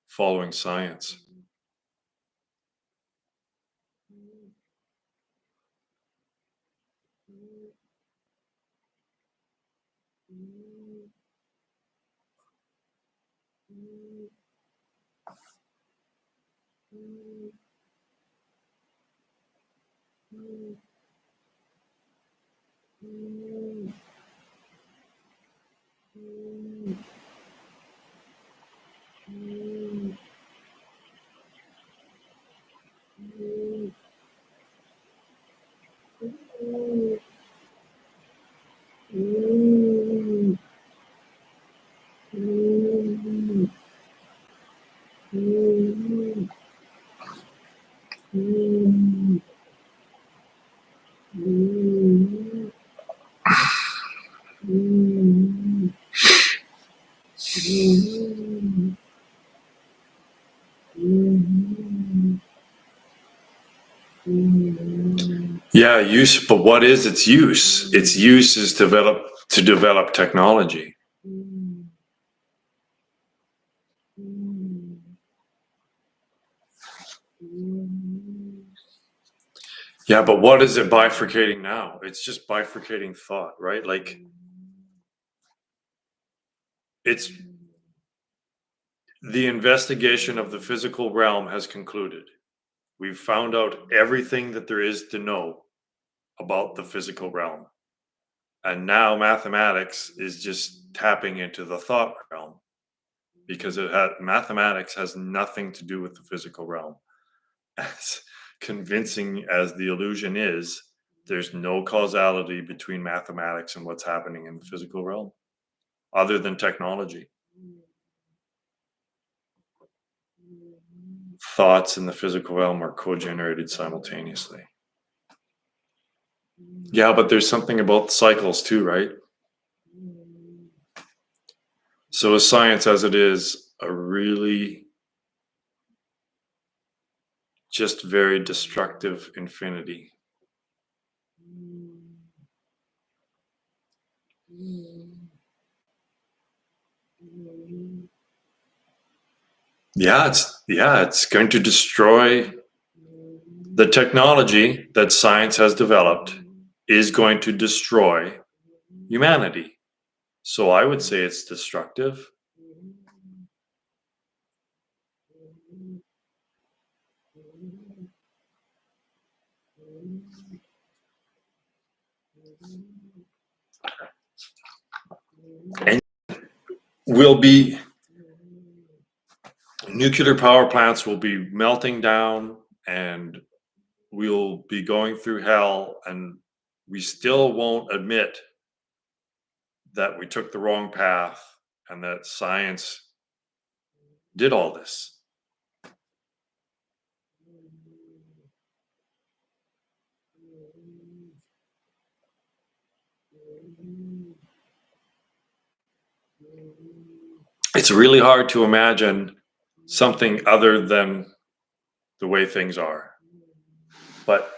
following science. Yeah, use, but what is its use? Its use is to develop technology. Yeah, but what is it bifurcating now? It's just bifurcating thought, right? Like, it's the investigation of the physical realm has concluded. We've found out everything that there is to know about the physical realm. And now mathematics is just tapping into the thought realm, because mathematics has nothing to do with the physical realm. As convincing as the illusion is, there's no causality between mathematics and what's happening in the physical realm, other than technology. Thoughts in the physical realm are co-generated simultaneously. Yeah, but there's something about cycles too, right? So is science as it is a really just very destructive infinity? Yeah, it's going to destroy the technology that science has developed, is going to destroy humanity. So I would say it's destructive. And nuclear power plants will be melting down, and we'll be going through hell, and we still won't admit that we took the wrong path and that science did all this. it's really hard to imagine something other than the way things are. But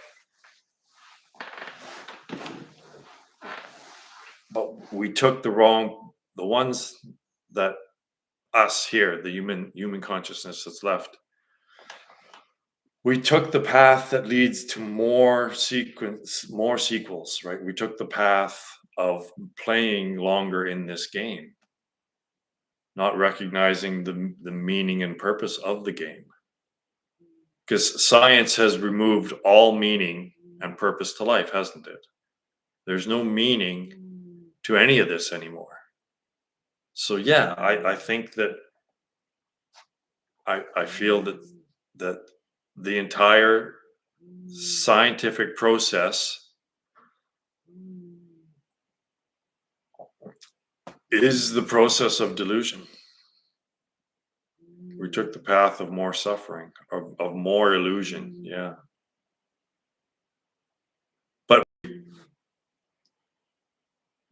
we took the ones that us here, the human consciousness that's left, we took the path that leads to more sequels, right? We took the path of playing longer in this game, not recognizing the meaning and purpose of the game. Because science has removed all meaning and purpose to life, hasn't it? There's no meaning to any of this anymore. So yeah, I think that I feel that the entire scientific process is the process of delusion. We took the path of more suffering, of more illusion. Yeah. But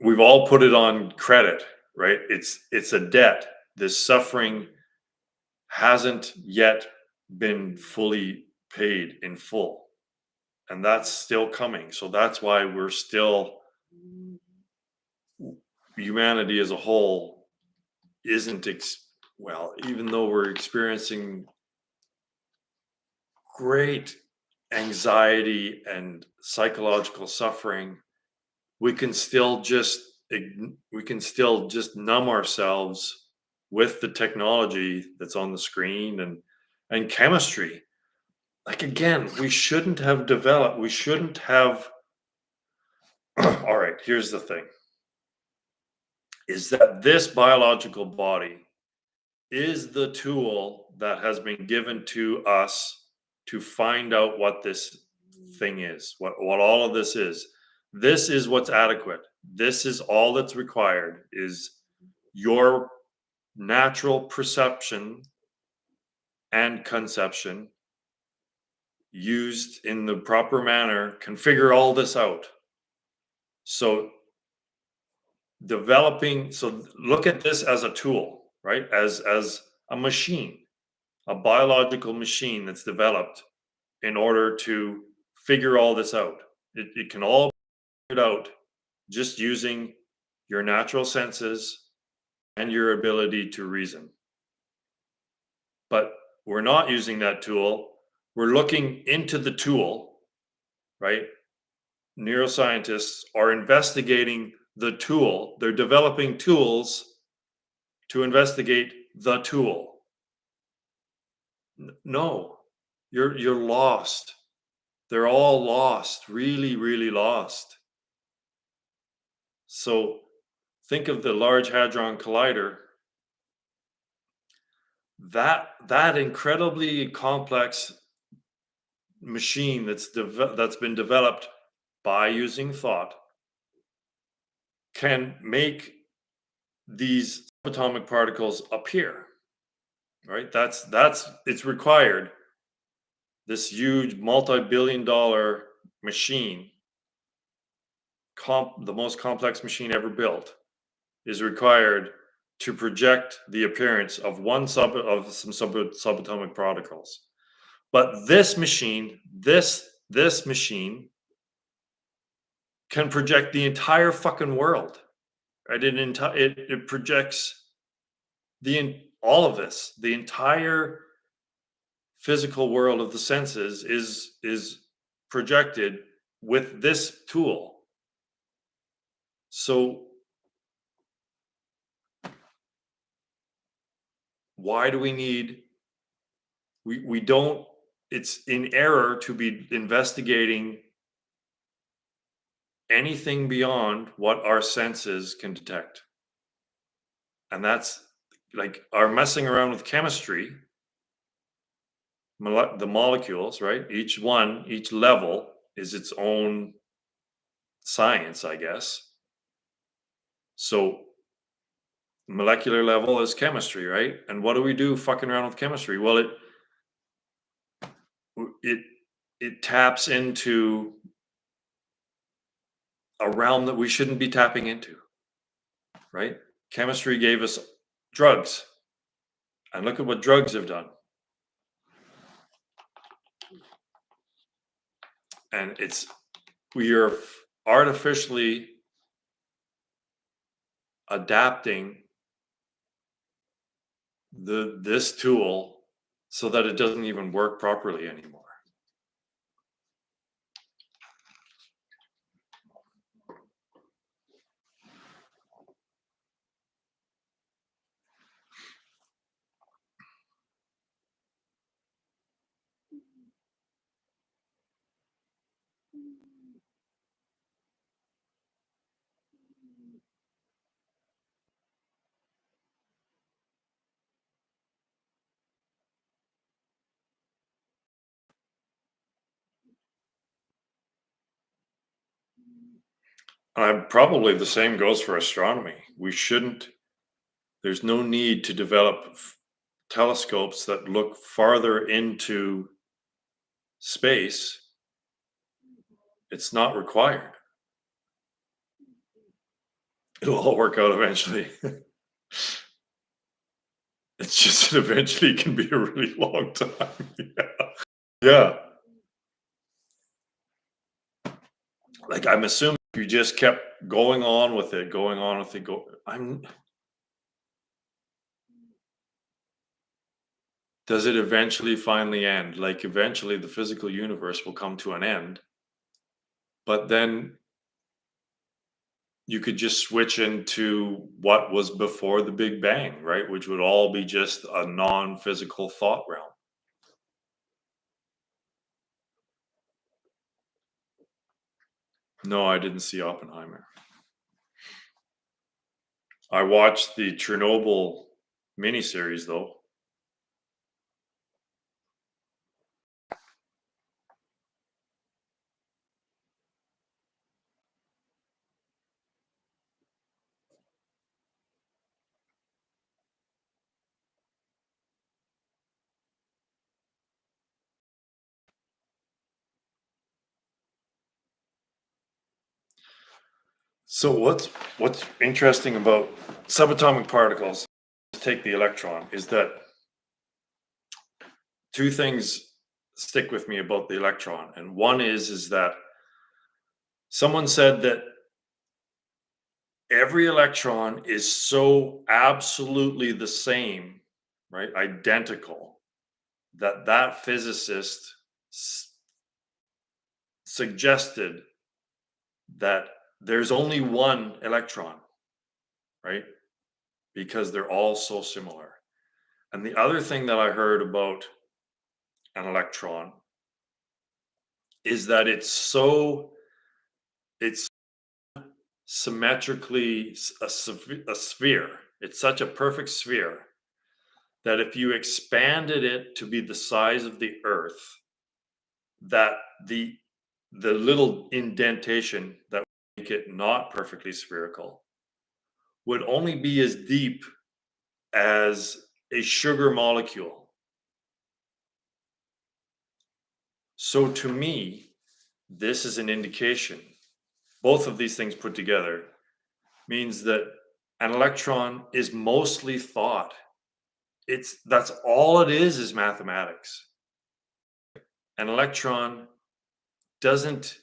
we've all put it on credit, right? It's a debt. This suffering hasn't yet been fully paid in full. And that's still coming. So that's why we're still, humanity as a whole isn't, well, even though we're experiencing great anxiety and psychological suffering, we can still just numb ourselves with the technology that's on the screen and chemistry. Like, again, we shouldn't have all right, here's the thing, is that this biological body is the tool that has been given to us to find out what this thing is, what all of this is. This is what's adequate. This is all that's required, is your natural perception and conception used in the proper manner can figure all this out. So look at this as a tool, right? As a machine, a biological machine that's developed in order to figure all this out. It can all be figured out just using your natural senses and your ability to reason. But we're not using that tool. We're looking into the tool, right? Neuroscientists are investigating the tool. They're developing tools to investigate the tool. No, you're lost. They're all lost, really, really lost. So think of the Large Hadron Collider. That incredibly complex machine that's been developed by using thought can make these subatomic particles appear, right? It's required. This huge multi-billion-dollar machine, the most complex machine ever built, is required to project the appearance of some subatomic particles. But this machine can project the entire fucking world, right? It projects all of this. The entire physical world of the senses is projected with this tool. So why do we need, we don't, it's in error to be investigating anything beyond what our senses can detect. And that's like our messing around with chemistry, the molecules, right? Each level is its own science, I guess. So molecular level is chemistry, right? And what do we do fucking around with chemistry? Well, it taps into a realm that we shouldn't be tapping into, right? Chemistry gave us drugs. And look at what drugs have done. And we are artificially adapting this tool so that it doesn't even work properly anymore. Probably the same goes for astronomy. There's no need to develop telescopes that look farther into space. It's not required. It'll all work out eventually. It's just that eventually it can be a really long time. Yeah. Like, I'm assuming if you just kept going on with it, does it eventually finally end? Like, eventually the physical universe will come to an end, but then you could just switch into what was before the Big Bang, right? Which would all be just a non-physical thought realm. No, I didn't see Oppenheimer. I watched the Chernobyl miniseries, though. So what's interesting about subatomic particles, take the electron, is that two things stick with me about the electron. And one is that someone said that every electron is so absolutely the same, right? Identical, that physicist suggested that there's only one electron, right? Because they're all so similar. And the other thing that I heard about an electron is that it's symmetrically a sphere. It's such a perfect sphere that if you expanded it to be the size of the earth, that the little indentation that would make it not perfectly spherical would only be as deep as a sugar molecule. So to me, this is an indication, both of these things put together means that an electron is mostly thought. That's all it is mathematics. An electron doesn't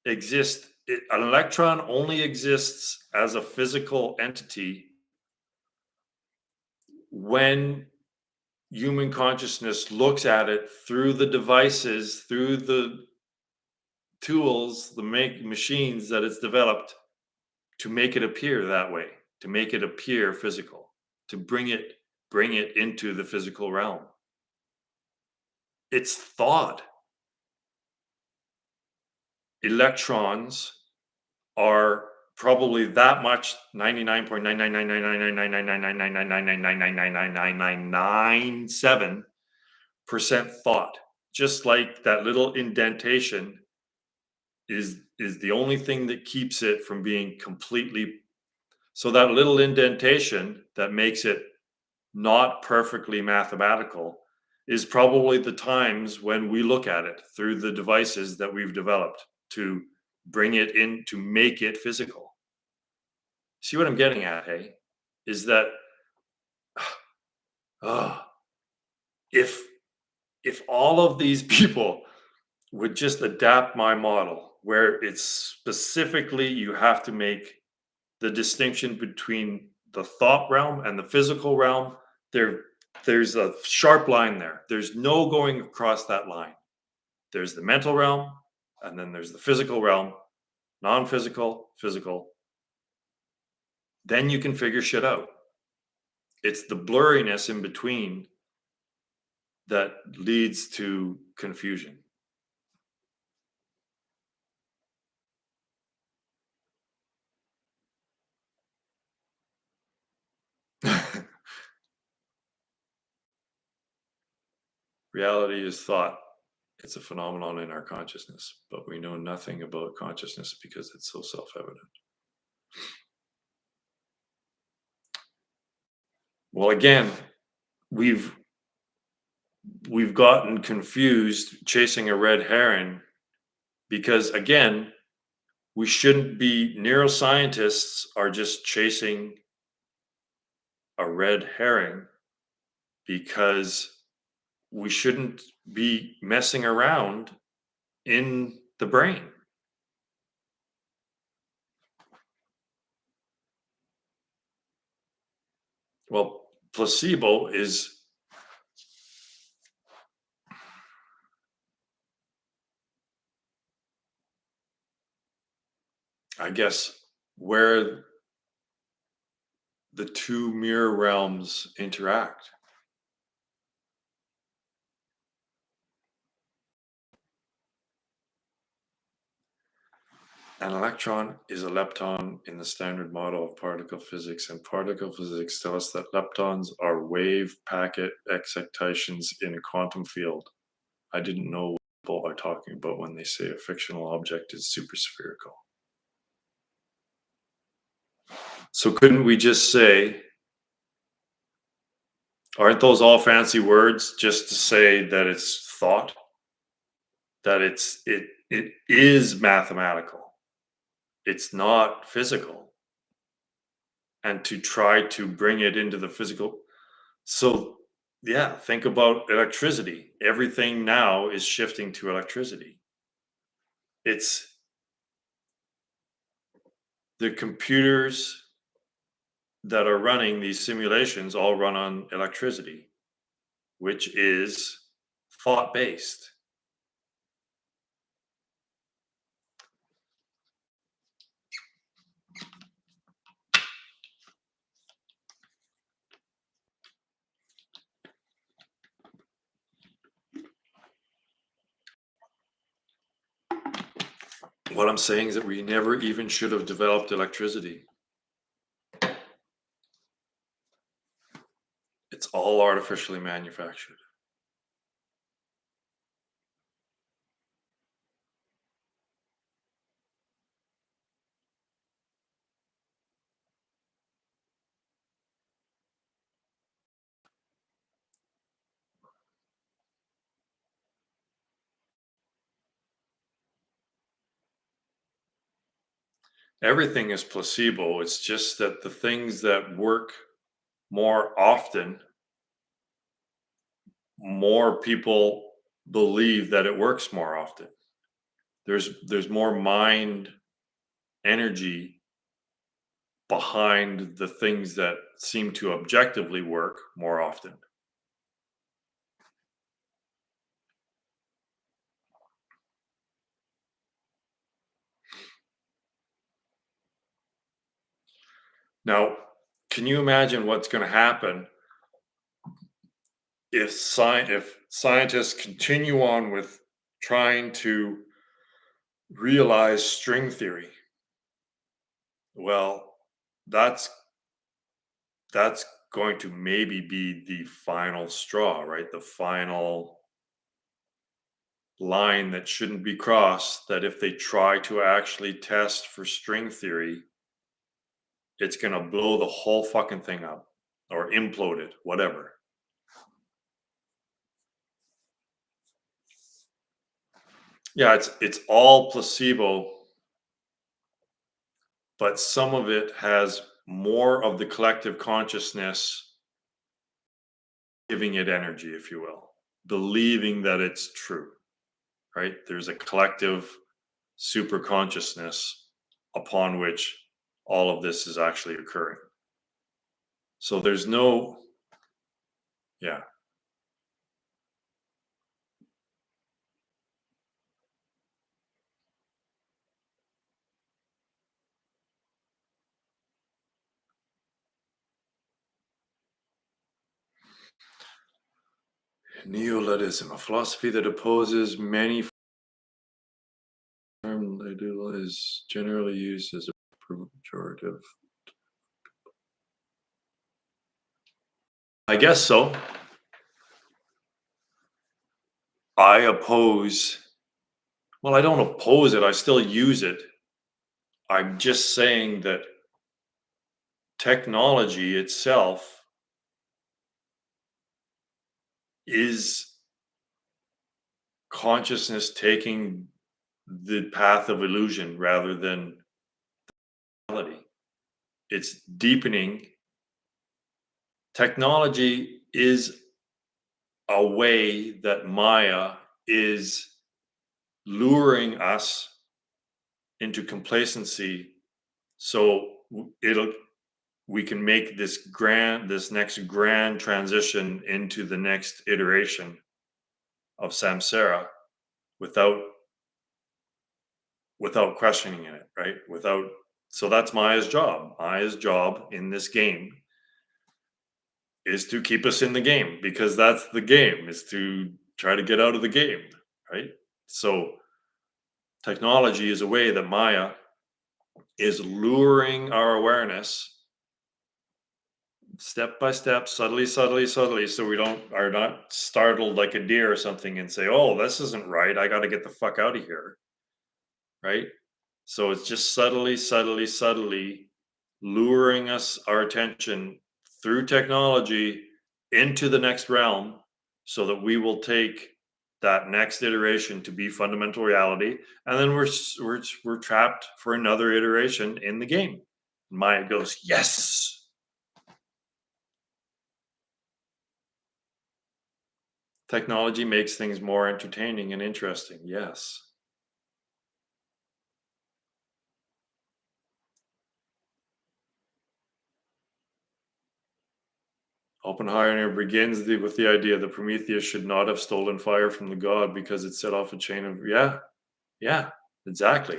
exist. An electron only exists as a physical entity when human consciousness looks at it through the devices, through the tools, the machines that it's developed to make it appear that way, to make it appear physical, to bring it into the physical realm. It's thought. Electrons are probably that much 99.999999999999997% thought. Just like that little indentation is the only thing that keeps it from being completely. So that little indentation that makes it not perfectly mathematical is probably the times when we look at it through the devices that we've developed to bring it in, to make it physical. See what I'm getting at, hey? Is that if if all of these people would just adapt my model where it's specifically you have to make the distinction between the thought realm and the physical realm, there there's a sharp line there. There's no going across that line. There's the mental realm, and then there's the physical realm, non-physical, physical. Then you can figure shit out. It's the blurriness in between that leads to confusion. Reality is thought. It's a phenomenon in our consciousness, but we know nothing about consciousness because it's so self-evident. Well, again, we've we've gotten confused chasing a red herring because again, we shouldn't be neuroscientists are just chasing a red herring because we shouldn't be messing around in the brain. Well, placebo is, I guess, where the two mirror realms interact. An electron is a lepton in the standard model of particle physics, and particle physics tell us that leptons are wave packet excitations in a quantum field. I didn't know what people are talking about when they say a fictional object is superspherical. So couldn't we just say, aren't those all fancy words just to say that it's thought, that it is mathematical, it's not physical, and to try to bring it into the physical. So yeah, think about electricity. Everything now is shifting to electricity. It's the computers that are running these simulations all run on electricity, which is thought based. What I'm saying is that we never even should have developed electricity. It's all artificially manufactured. Everything is placebo. It's just that the things that work more often, more people believe that it works more often. There's more mind energy behind the things that seem to objectively work more often. Now, can you imagine what's going to happen if scientists continue on with trying to realize string theory? Well, that's that's going to maybe be the final straw, right? The final line that shouldn't be crossed, that if they try to actually test for string theory, it's going to blow the whole fucking thing up or implode it, whatever. Yeah, it's all placebo, but some of it has more of the collective consciousness giving it energy, if you will, believing that it's true, right? There's a collective super consciousness upon which all of this is actually occurring. So there's no, yeah. Neolitism, a philosophy that opposes many forms ideal is generally used as a pejorative. I guess so. I oppose, well, I don't oppose it, I still use it. I'm just saying that technology itself is consciousness taking the path of illusion rather than reality. It's deepening. Technology is a way that Maya is luring us into complacency so it'll we can make this next grand transition into the next iteration of samsara without questioning it, right? So that's Maya's job. Maya's job in this game is to keep us in the game, because that's the game, is to try to get out of the game, right? So technology is a way that Maya is luring our awareness step by step, subtly, subtly, subtly, so we are not startled like a deer or something and say, "Oh, this isn't right. I got to get the fuck out of here." Right? So it's just subtly, subtly, subtly luring us our attention through technology into the next realm so that we will take that next iteration to be fundamental reality, and then we're trapped for another iteration in the game. Maya goes, yes. Technology makes things more entertaining and interesting. Yes. Oppenheimer begins with the idea that Prometheus should not have stolen fire from the god because it set off a chain of, yeah, yeah, exactly.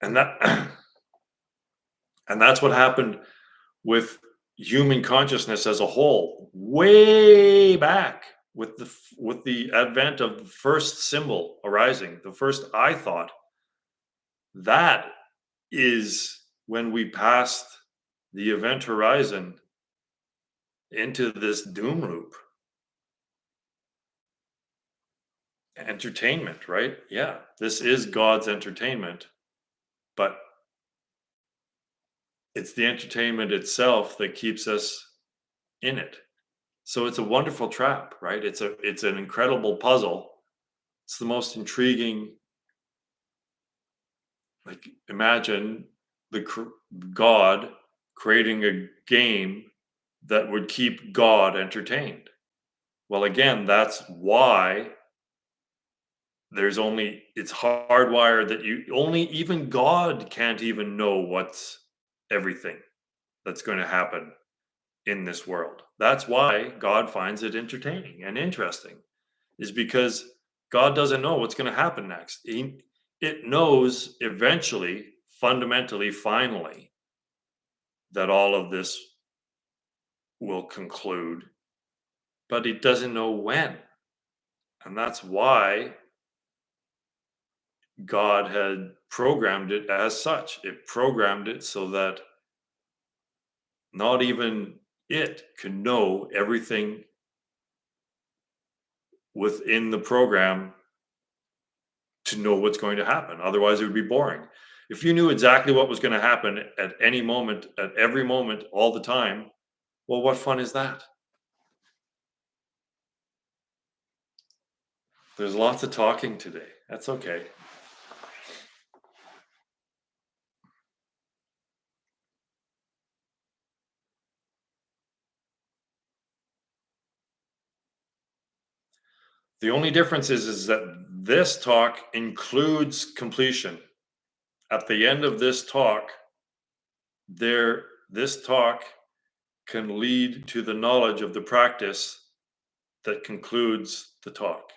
And that and that's what happened with human consciousness as a whole, way back with the advent of the first symbol arising, the first I thought. That is when we passed the event horizon into this doom loop. Entertainment, right? Yeah, this is God's entertainment, but it's the entertainment itself that keeps us in it. So it's a wonderful trap, right? It's an incredible puzzle. It's the most intriguing. Like, imagine God creating a game that would keep God entertained. Well, again, that's why it's hardwired that even God can't even know what's everything that's going to happen in this world. That's why God finds it entertaining and interesting, is because God doesn't know what's going to happen next. It knows eventually, fundamentally, finally, that all of this will conclude, but it doesn't know when. And that's why God had programmed it as such. It programmed it so that not even it can know everything within the program to know what's going to happen. Otherwise, it would be boring. If you knew exactly what was going to happen at any moment, at every moment, all the time, well, what fun is that? There's lots of talking today. That's okay. The only difference is that this talk includes completion. At the end of this talk, this talk can lead to the knowledge of the practice that concludes the talk.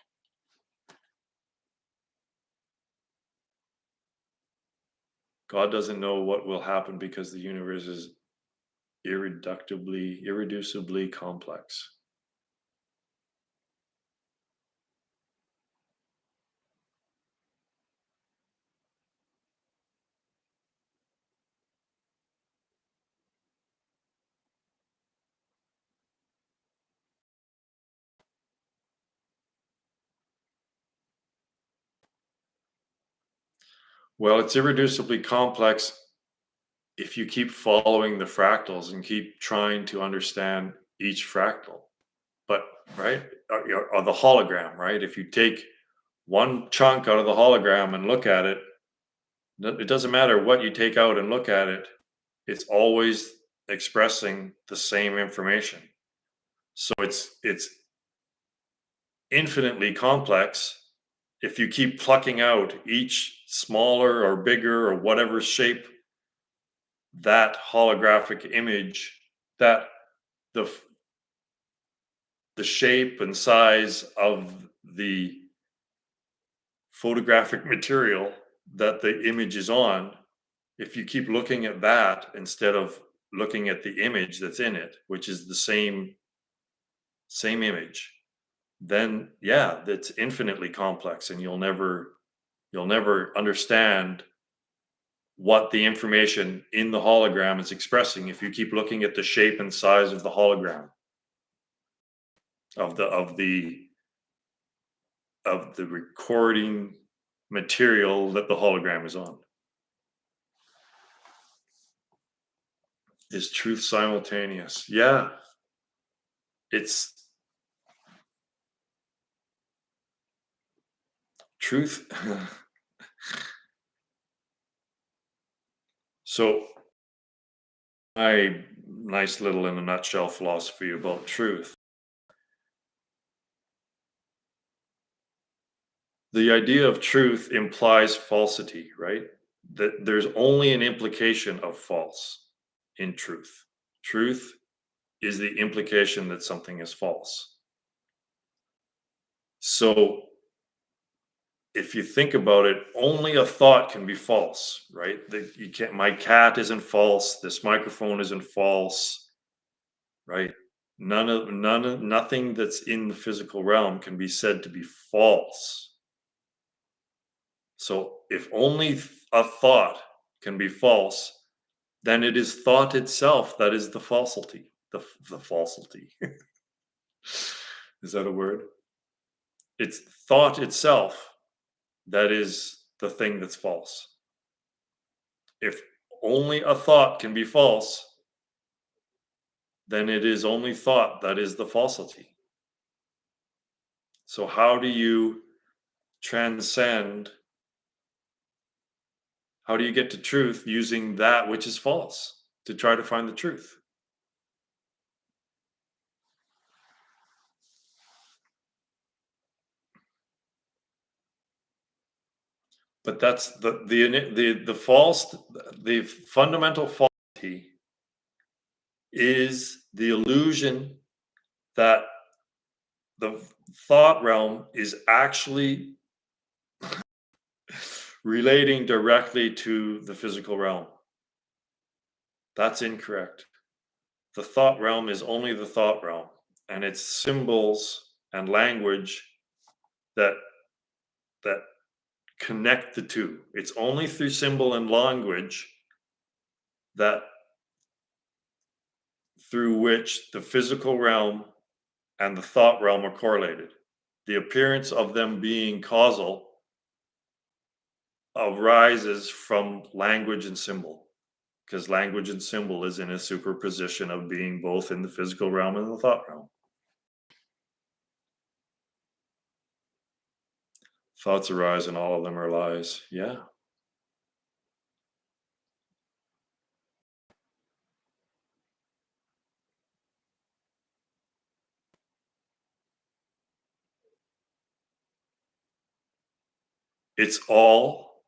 God doesn't know what will happen because the universe is irreducibly complex. Well, it's irreducibly complex if you keep following the fractals and keep trying to understand each fractal. But, right, or the hologram, right? If you take one chunk out of the hologram and look at it, it doesn't matter what you take out and look at it, it's always expressing the same information. So it's infinitely complex if you keep plucking out each smaller or bigger or whatever shape that holographic image, that the shape and size of the photographic material that the image is on, if you keep looking at that instead of looking at the image that's in it, which is the same image, then yeah, that's infinitely complex, and you'll never understand what the information in the hologram is expressing if you keep looking at the shape and size of the hologram of the recording material that the hologram is on. Is truth simultaneous? Yeah. It's truth. So, my nice little in a nutshell philosophy about truth. The idea of truth implies falsity, right? That there's only an implication of false in truth. Truth is the implication that something is false. So if you think about it, only a thought can be false, right? You can't. My cat isn't false. This microphone isn't false, right? Nothing that's in the physical realm can be said to be false. So if only a thought can be false, then it is thought itself that is the falsity. The falsity. Is that a word? It's thought itself that is the thing that's false. If only a thought can be false, then it is only thought that is the falsity. So how do you transcend? How do you get to truth using that which is false to try to find the truth? But that's the false, the fundamental falsity is the illusion that the thought realm is actually relating directly to the physical realm. That's incorrect. The thought realm is only the thought realm, and it's symbols and language that connect the two. It's only through symbol and language that through which the physical realm and the thought realm are correlated. The appearance of them being causal arises from language and symbol, because language and symbol is in a superposition of being both in the physical realm and the thought realm. Thoughts arise and all of them are lies. Yeah. It's all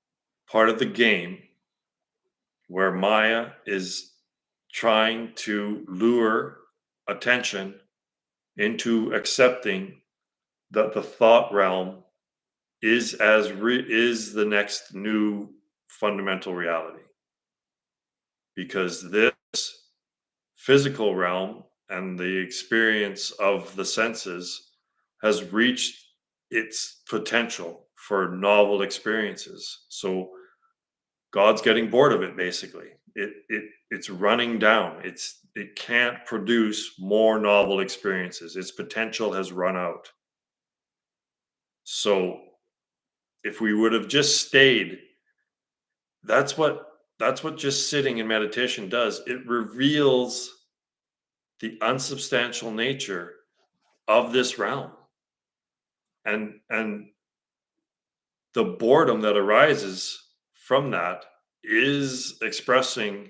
part of the game where Maya is trying to lure attention into accepting that the thought realm is the next new fundamental reality, because this physical realm and the experience of the senses has reached its potential for novel experiences. So God's getting bored of it, basically. It's running down. It can't produce more novel experiences. Its potential has run out. So if we would have just stayed, that's what just sitting in meditation does. It reveals the unsubstantial nature of this realm, and the boredom that arises from that is expressing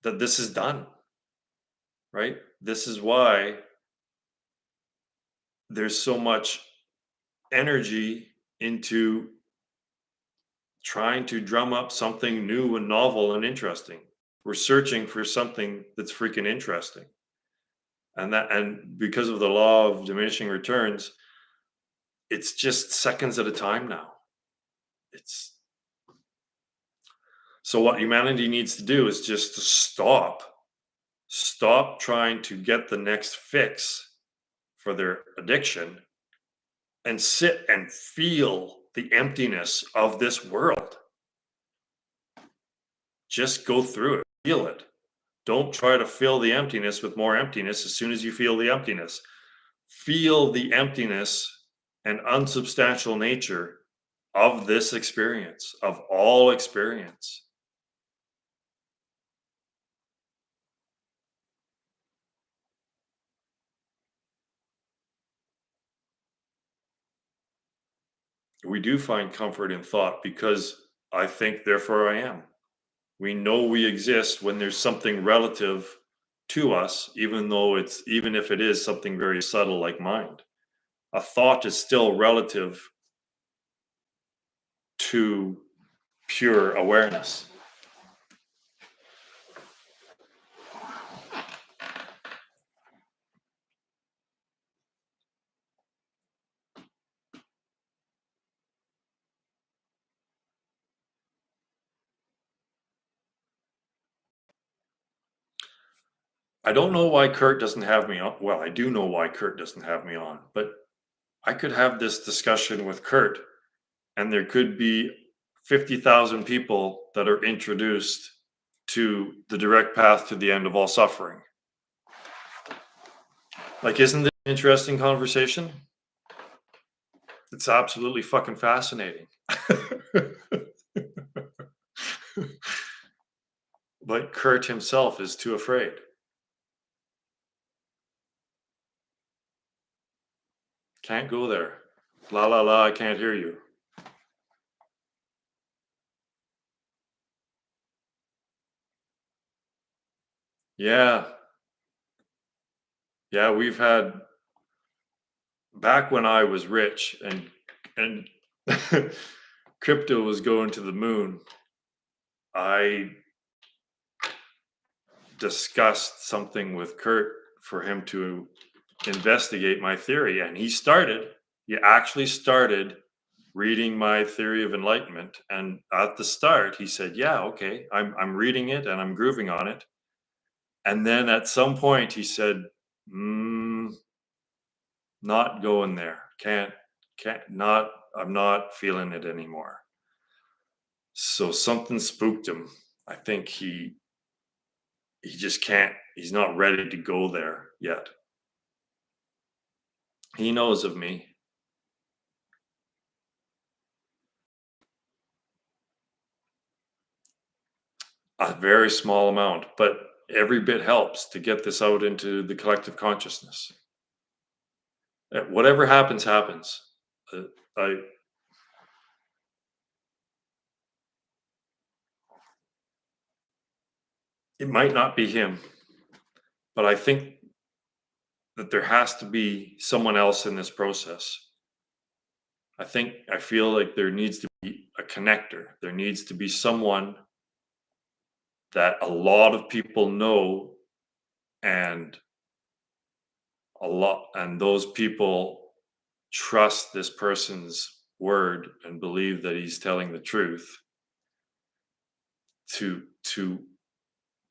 that this is done, right? This is why there's so much energy into trying to drum up something new and novel and interesting. We're searching for something that's freaking interesting. And because of the law of diminishing returns, it's just seconds at a time now. It's so what humanity needs to do is just to stop trying to get the next fix for their addiction and sit and feel the emptiness of this world. Just go through it, feel it. Don't try to fill the emptiness with more emptiness as soon as you feel the emptiness. Feel the emptiness and unsubstantial nature of this experience, of all experience. We do find comfort in thought because I think, therefore I am. We know we exist when there's something relative to us, even if it is something very subtle like mind. A thought is still relative to pure awareness. I don't know why Kurt doesn't have me on. Well, I do know why Kurt doesn't have me on, but I could have this discussion with Kurt, and there could be 50,000 people that are introduced to the direct path to the end of all suffering. Like, isn't this an interesting conversation? It's absolutely fucking fascinating. But Kurt himself is too afraid. Can't go there. La la la, I can't hear you. Yeah. Yeah, we've had back when I was rich and crypto was going to the moon. I discussed something with Kurt for him to investigate my theory, and he actually started reading my theory of enlightenment. And at the start he said, yeah, okay, I'm reading it and I'm grooving on it. And then at some point he said, not going there, can't not, I'm not feeling it anymore. So something spooked him. I think he just can't, he's not ready to go there yet. He knows of me. A very small amount, but every bit helps to get this out into the collective consciousness. Whatever happens, happens. I It might not be him, but I think that there has to be someone else in this process. I feel like there needs to be a connector. There needs to be someone that a lot of people know, and those people trust this person's word and believe that he's telling the truth, to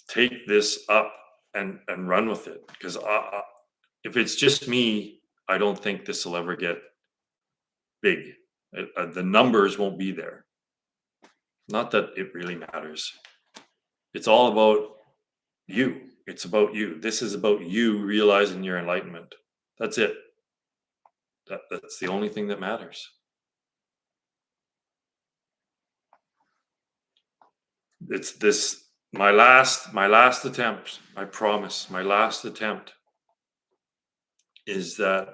take this up and run with it. Because if it's just me, I don't think this will ever get big. The numbers won't be there. Not that it really matters. It's all about you. It's about you. This is about you realizing your enlightenment. That's it. That's the only thing that matters. It's this my last attempt, I promise, my last attempt is that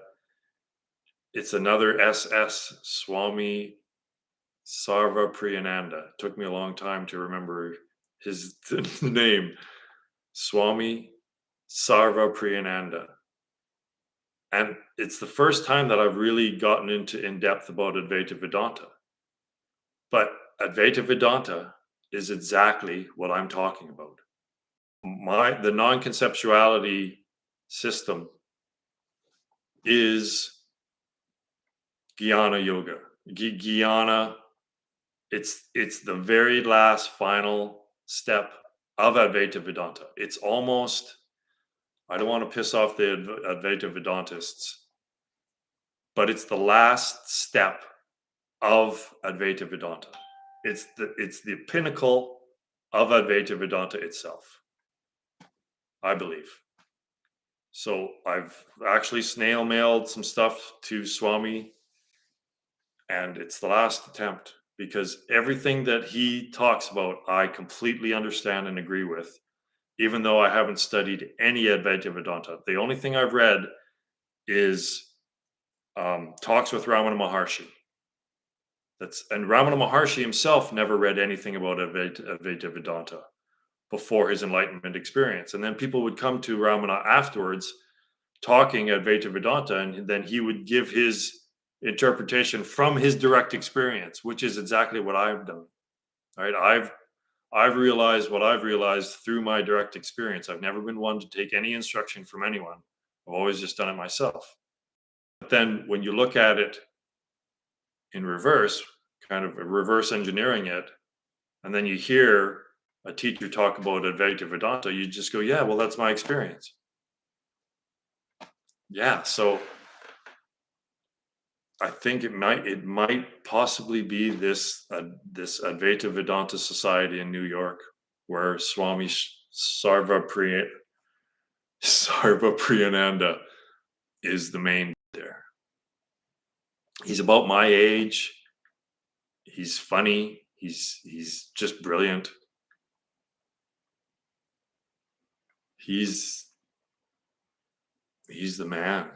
it's another SS, Swami Sarva Priyananda. It took me a long time to remember his name. Swami Sarva Priyananda. And it's the first time that I've really gotten into in depth about Advaita Vedanta. But Advaita Vedanta is exactly what I'm talking about. The non-conceptuality system is Jnana Yoga. Jnana, it's the very last final step of Advaita Vedanta. It's almost, I don't want to piss off the Advaita Vedantists, but it's the last step of Advaita Vedanta. It's the pinnacle of Advaita Vedanta itself, I believe. So I've actually snail mailed some stuff to Swami, and it's the last attempt, because everything that he talks about, I completely understand and agree with, even though I haven't studied any Advaita Vedanta. The only thing I've read is talks with Ramana Maharshi. And Ramana Maharshi himself never read anything about Advaita Vedanta before his enlightenment experience. And then people would come to Ramana afterwards talking Advaita Vedanta, and then he would give his interpretation from his direct experience, which is exactly what I've done. Right? I've realized what I've realized through my direct experience. I've never been one to take any instruction from anyone. I've always just done it myself. But then when you look at it in reverse, kind of reverse engineering it, and then you hear a teacher talk about Advaita Vedanta, you just go, yeah, well, that's my experience. Yeah, so I think it might possibly be this Advaita Vedanta Society in New York, where Swami Sarva Priyananda is the main there. He's about my age. He's funny. He's just brilliant. He's the man.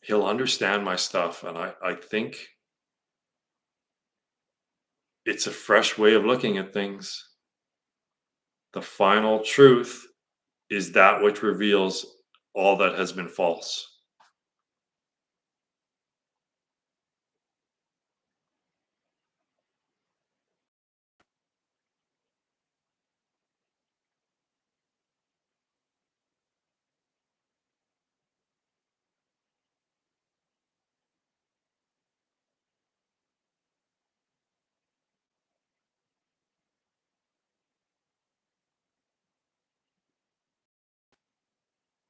He'll understand my stuff, and I think it's a fresh way of looking at things. The final truth is that which reveals all that has been false.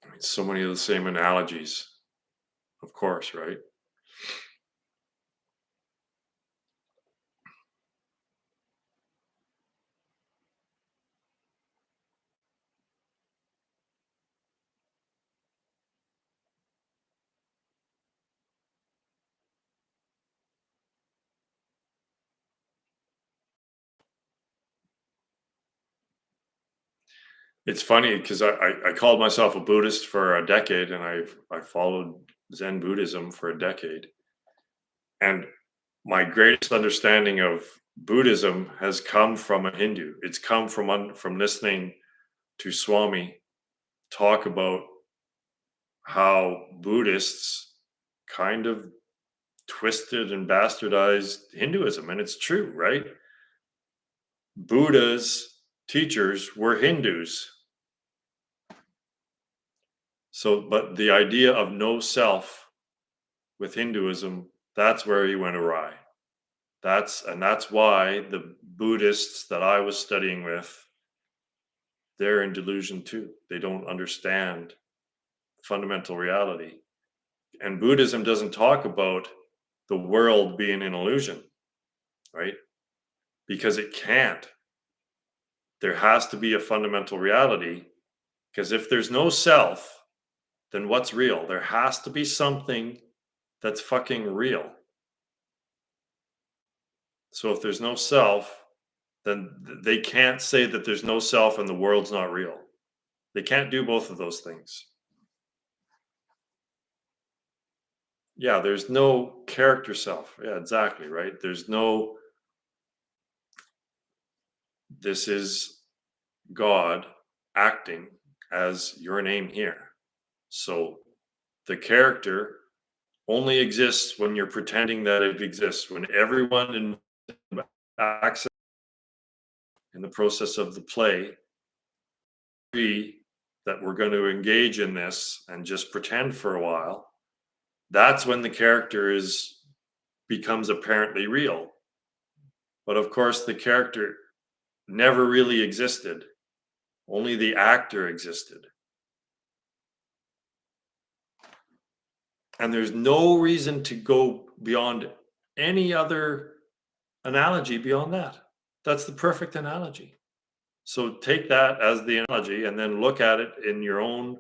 I mean, so many of the same analogies, of course, right? It's funny because I called myself a Buddhist for a decade, and I followed Zen Buddhism for a decade. And my greatest understanding of Buddhism has come from a Hindu. It's come from listening to Swami talk about how Buddhists kind of twisted and bastardized Hinduism. And it's true, right? Buddha's teachers were Hindus. So, but the idea of no self with Hinduism, that's where he went awry. That's why the Buddhists that I was studying with, they're in delusion too. They don't understand fundamental reality. And Buddhism doesn't talk about the world being an illusion, right? Because it can't. There has to be a fundamental reality, because if there's no self, then what's real? There has to be something that's fucking real. So if there's no self, then they can't say that there's no self and the world's not real. They can't do both of those things. Yeah, there's no character self. Yeah, exactly, right? There's no, this is God acting as your name here. So the character only exists when you're pretending that it exists. When everyone in acts in the process of the play agree that we're going to engage in this and just pretend for a while, that's when the character is becomes apparently real. But of course, the character never really existed. Only the actor existed. And there's no reason to go beyond any other analogy beyond that. That's the perfect analogy. So take that as the analogy and then look at it in your own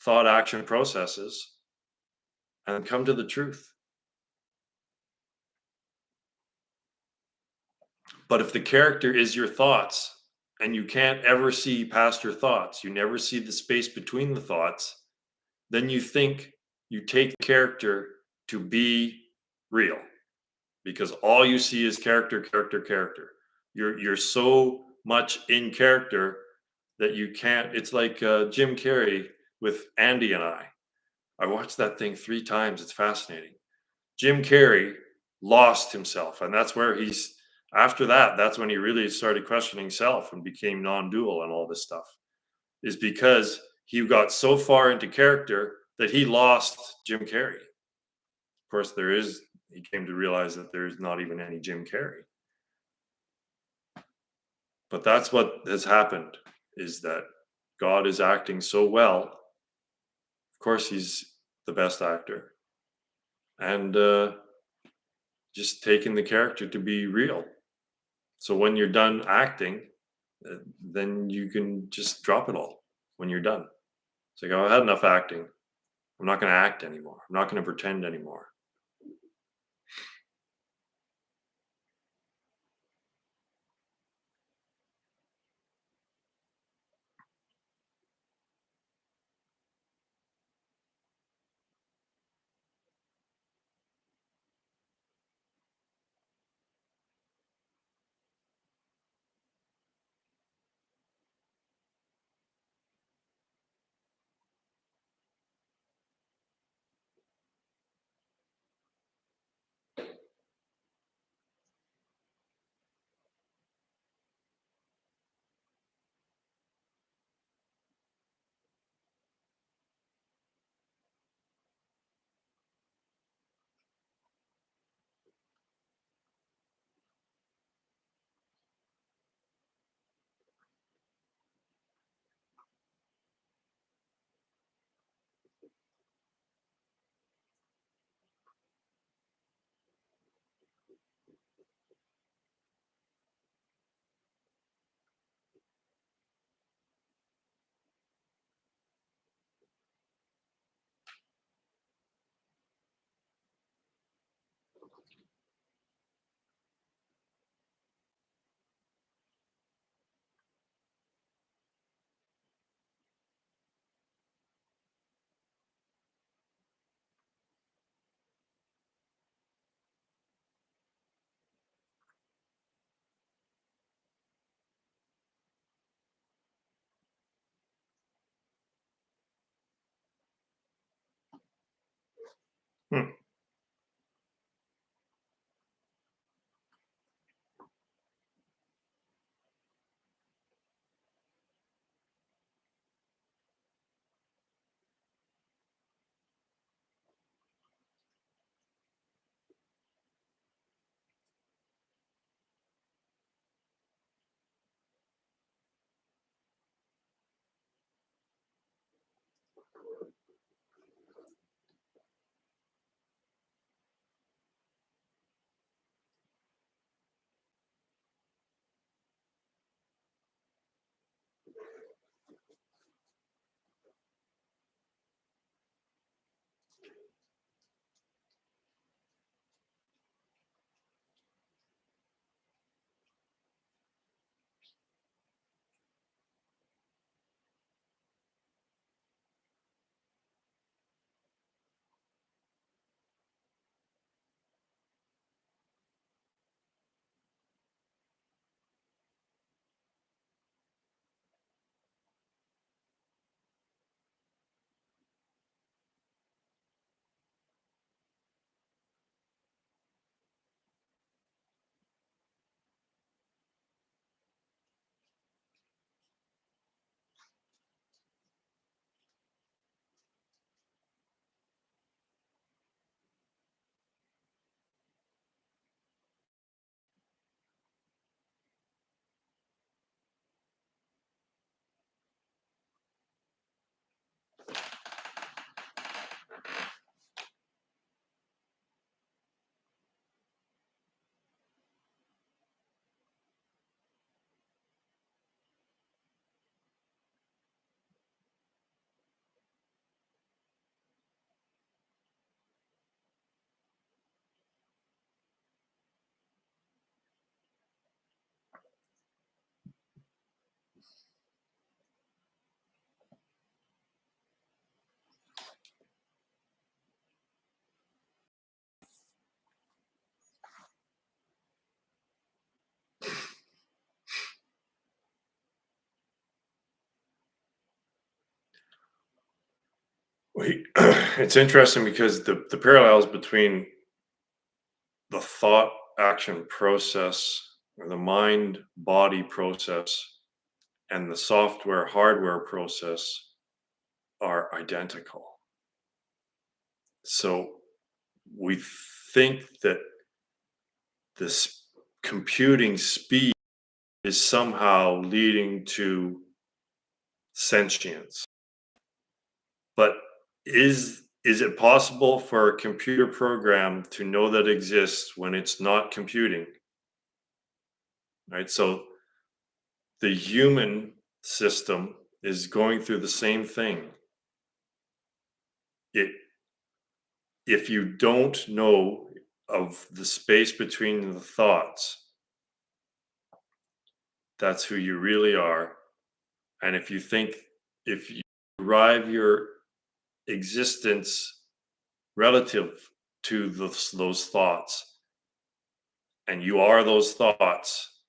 thought action processes and come to the truth. But if the character is your thoughts and you can't ever see past your thoughts, you never see the space between the thoughts, then you think you take character to be real, because all you see is character, character, character. You're so much in character that you can't. It's like Jim Carrey with Andy and I watched that thing 3 times. It's fascinating. Jim Carrey lost himself, and that's where he's. After that, that's when he really started questioning self and became non-dual and all this stuff. Is because he got so far into character that he lost Jim Carrey. Of course, he came to realize that there's not even any Jim Carrey. But that's what has happened, is that God is acting so well. Of course, he's the best actor. And just taking the character to be real. So when you're done acting, then you can just drop it all when you're done. It's like, oh, I had enough acting. I'm not going to act anymore. I'm not going to pretend anymore. It's interesting because the parallels between the thought action process or the mind body process and the software hardware process are identical. So we think that this computing speed is somehow leading to sentience. But is it possible for a computer program to know that exists when it's not computing? Right? So the human system is going through the same thing. It if you don't know of the space between the thoughts, that's who you really are. And if you derive your existence relative to those thoughts, and you are those thoughts,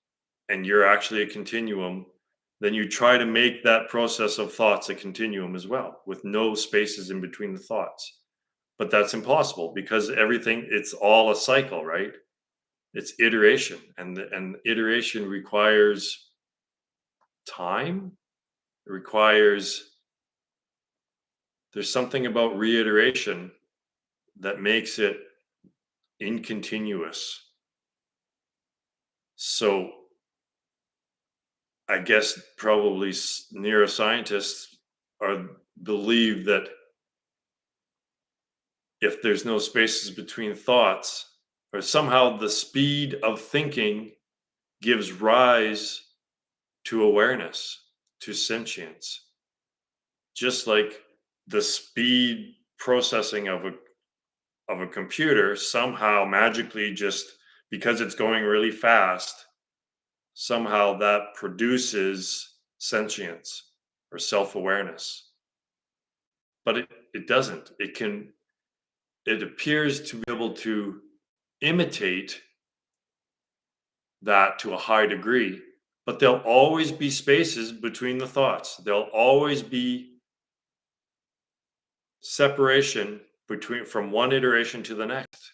and you're actually a continuum, then you try to make that process of thoughts a continuum as well, with no spaces in between the thoughts. But that's impossible because it's all a cycle, right? It's iteration, and iteration requires time. It requires There's something about reiteration that makes it incontinuous. So I guess probably neuroscientists believe that if there's no spaces between thoughts, or somehow the speed of thinking gives rise to awareness, to sentience, just like the speed processing of a computer somehow magically, just because it's going really fast, somehow that produces sentience or self-awareness. But it doesn't. It appears to be able to imitate that to a high degree, but there'll always be spaces between the thoughts. There'll always be separation from one iteration to the next.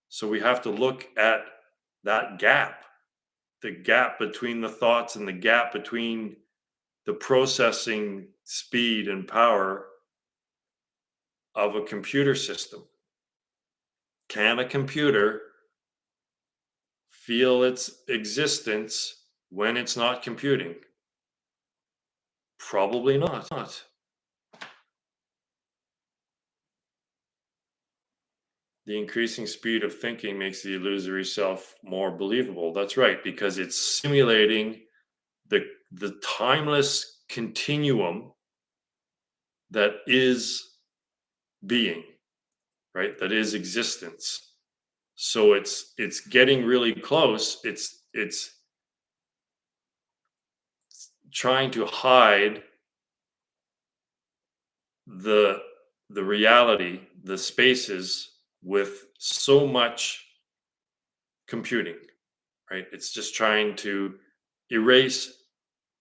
So we have to look at that gap, the gap between the thoughts and the gap between the processing speed and power of a computer system. Can a computer feel its existence when it's not computing? Probably not. The increasing speed of thinking makes the illusory self more believable. That's right, because it's simulating the timeless continuum that is being, right? That is existence. So it's getting really close. It's trying to hide the the reality, the spaces with so much computing, right? It's just trying to erase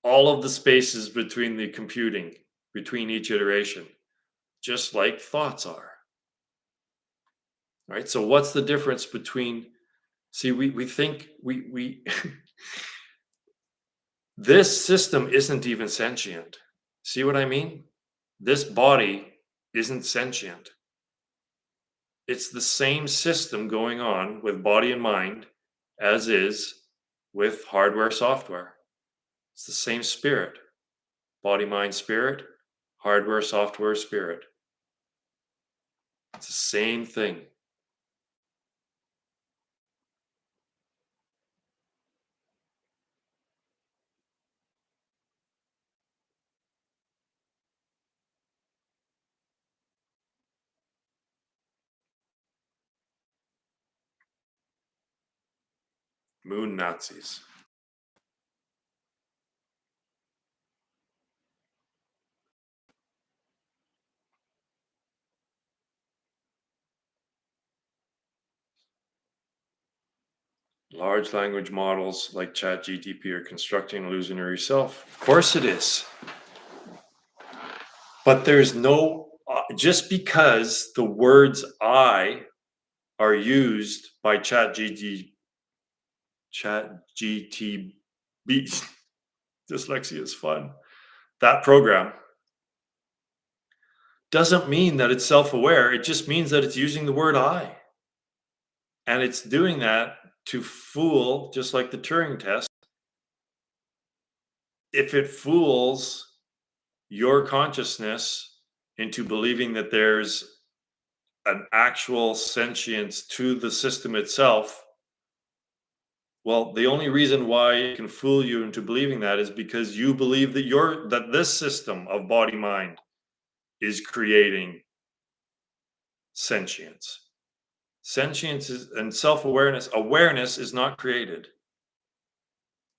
all of the spaces between the computing, between each iteration, just like thoughts are, right? So what's the difference between, see, we think we this system isn't even sentient. See what I mean? This body isn't sentient. It's the same system going on with body and mind as is with hardware, software. It's the same spirit. Body, mind, spirit, hardware, software, spirit. It's the same thing. Moon Nazis. Large language models like ChatGPT are constructing illusionary self. Of course it is. But there's no, just because the words I are used by ChatGPT, dyslexia is fun, that program doesn't mean that it's self-aware. It just means that it's using the word I. And it's doing that to fool, just like the Turing test. If it fools your consciousness into believing that there's an actual sentience to the system itself, well, the only reason why it can fool you into believing that is because you believe that this system of body mind is creating sentience. Sentience and self-awareness, awareness is not created.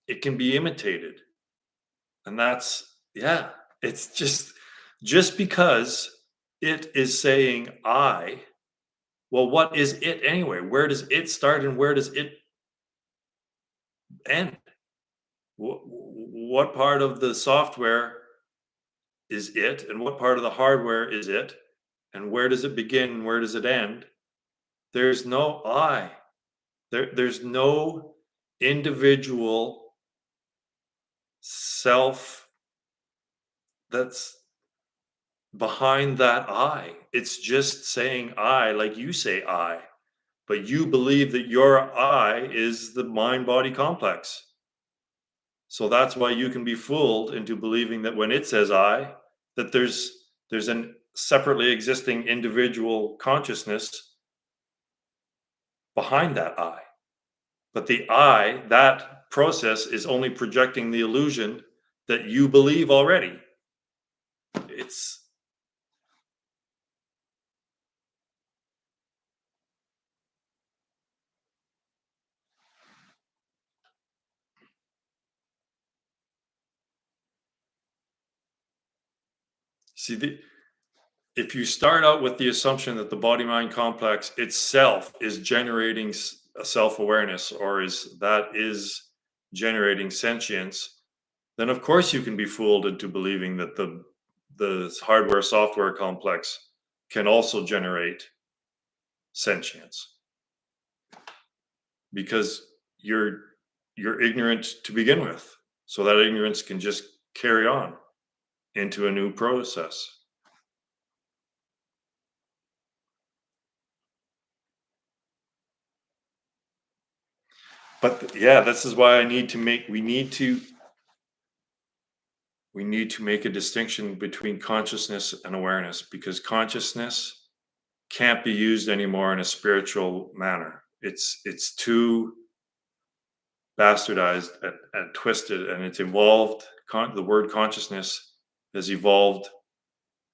It can be imitated. And that's, yeah, it's just because it is saying I, well, what is it anyway? Where does it start and where does it end? What part of the software is it and what part of the hardware is it? And where does it begin and where does it end? There's no I. There's no individual self that's behind that I. It's just saying I, like you say I, but you believe that your I is the mind body complex. So that's why you can be fooled into believing that when it says I, that there's an separately existing individual consciousness behind that I. But the I, that process is only projecting the illusion that you believe already. It's, see, if you start out with the assumption that the body mind complex itself is generating a self-awareness or is generating sentience, then of course you can be fooled into believing that the hardware software complex can also generate sentience, because you're ignorant to begin with, so that ignorance can just carry on into a new process. But yeah, this is why we need to make a distinction between consciousness and awareness, because consciousness can't be used anymore in a spiritual manner. It's too bastardized and twisted, and it's evolved. The word consciousness has evolved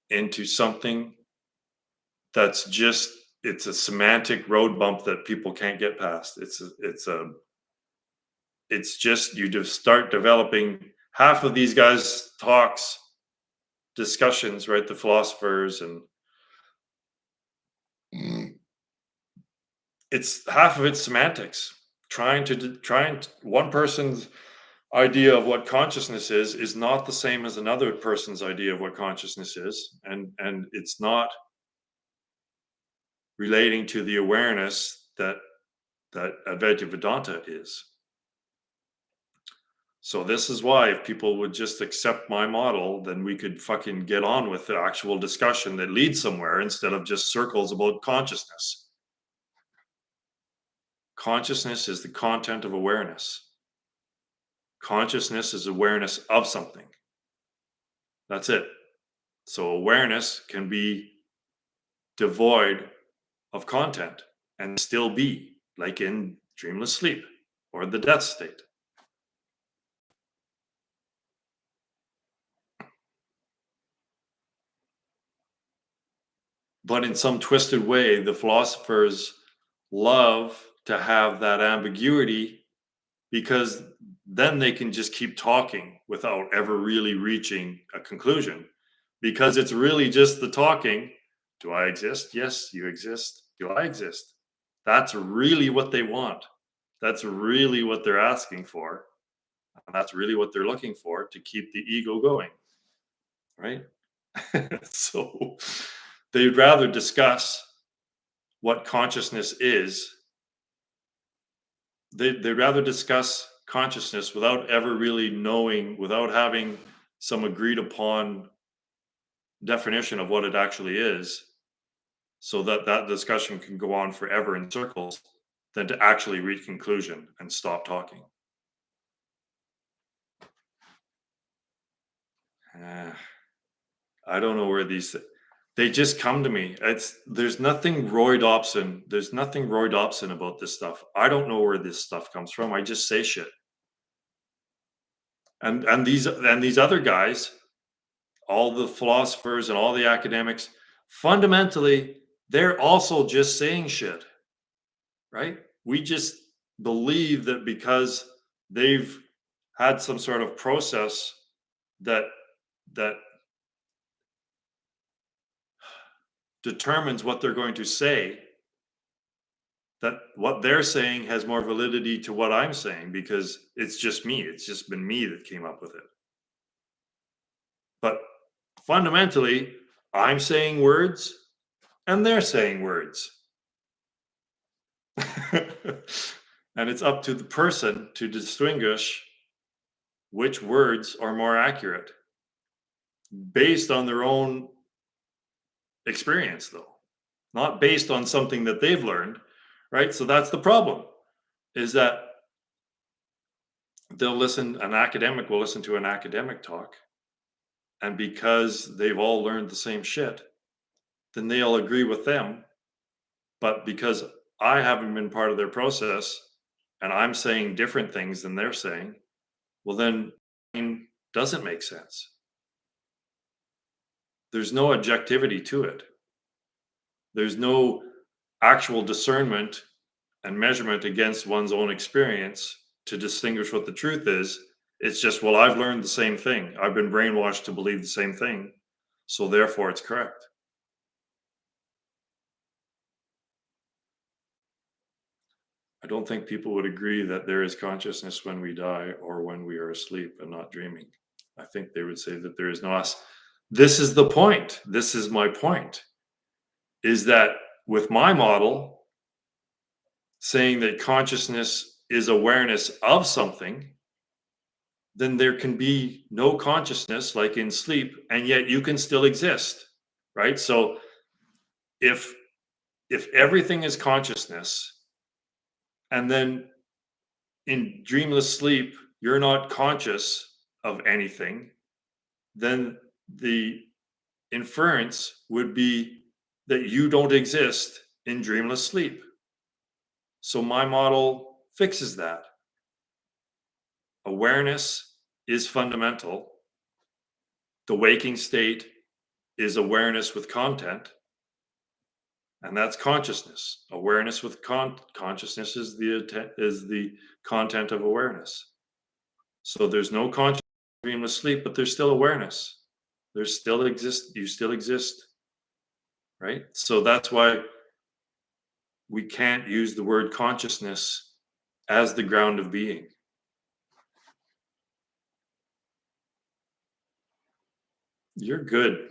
into something that's just, it's a semantic road bump that people can't get past. It's just, you just start developing half of these guys talks, discussions, right? The philosophers, and it's half of it's semantics. One person's idea of what consciousness is not the same as another person's idea of what consciousness is, and it's not relating to the awareness that Advaita Vedanta is. So this is why, if people would just accept my model, then we could fucking get on with the actual discussion that leads somewhere, instead of just circles about consciousness. Consciousness is the content of awareness. Consciousness is awareness of something. That's it. So awareness can be devoid of content and still be, like in dreamless sleep or the death state. But in some twisted way, the philosophers love to have that ambiguity, because then they can just keep talking without ever really reaching a conclusion, because it's really just the talking. Do I exist? Yes, you exist. Do I exist? That's really what they want. That's really what they're asking for. And that's really what they're looking for to keep the ego going, right? So they'd rather discuss what consciousness is. They'd rather discuss consciousness without ever really knowing, without having some agreed upon definition of what it actually is, so that that discussion can go on forever in circles, than to actually reach conclusion and stop talking. Uh, I don't know where they just come to me. There's nothing Roy Dobson. There's nothing Roy Dobson about this stuff. I don't know where this stuff comes from. I just say shit. And these other guys, all the philosophers and all the academics, fundamentally, they're also just saying shit, right? We just believe that because they've had some sort of process that that determines what they're going to say, that what they're saying has more validity to what I'm saying, because it's just me. It's just been me that came up with it. But fundamentally, I'm saying words and they're saying words. And it's up to the person to distinguish which words are more accurate based on their own experience, though, not based on something that they've learned, right? So that's the problem, is that an academic will listen to an academic talk, and because they've all learned the same shit, then they'll agree with them. But because I haven't been part of their process and I'm saying different things than they're saying, well, then it doesn't make sense. There's no objectivity to it. There's no actual discernment and measurement against one's own experience to distinguish what the truth is. It's just, well, I've learned the same thing. I've been brainwashed to believe the same thing, so therefore it's correct. I don't think people would agree that there is consciousness when we die or when we are asleep and not dreaming. I think they would say that there is no us. This is the point. This is my point, is that with my model, saying that consciousness is awareness of something, then there can be no consciousness like in sleep, and yet you can still exist, right? So if everything is consciousness, and then in dreamless sleep you're not conscious of anything, then the inference would be that you don't exist in dreamless sleep. So my model fixes that. Awareness is fundamental. The waking state is awareness with content, and that's consciousness. Awareness with consciousness is the content of awareness. So there's no conscious dreamless sleep, but there's still awareness. There's still exist. You still exist, right? So that's why we can't use the word consciousness as the ground of being. You're good.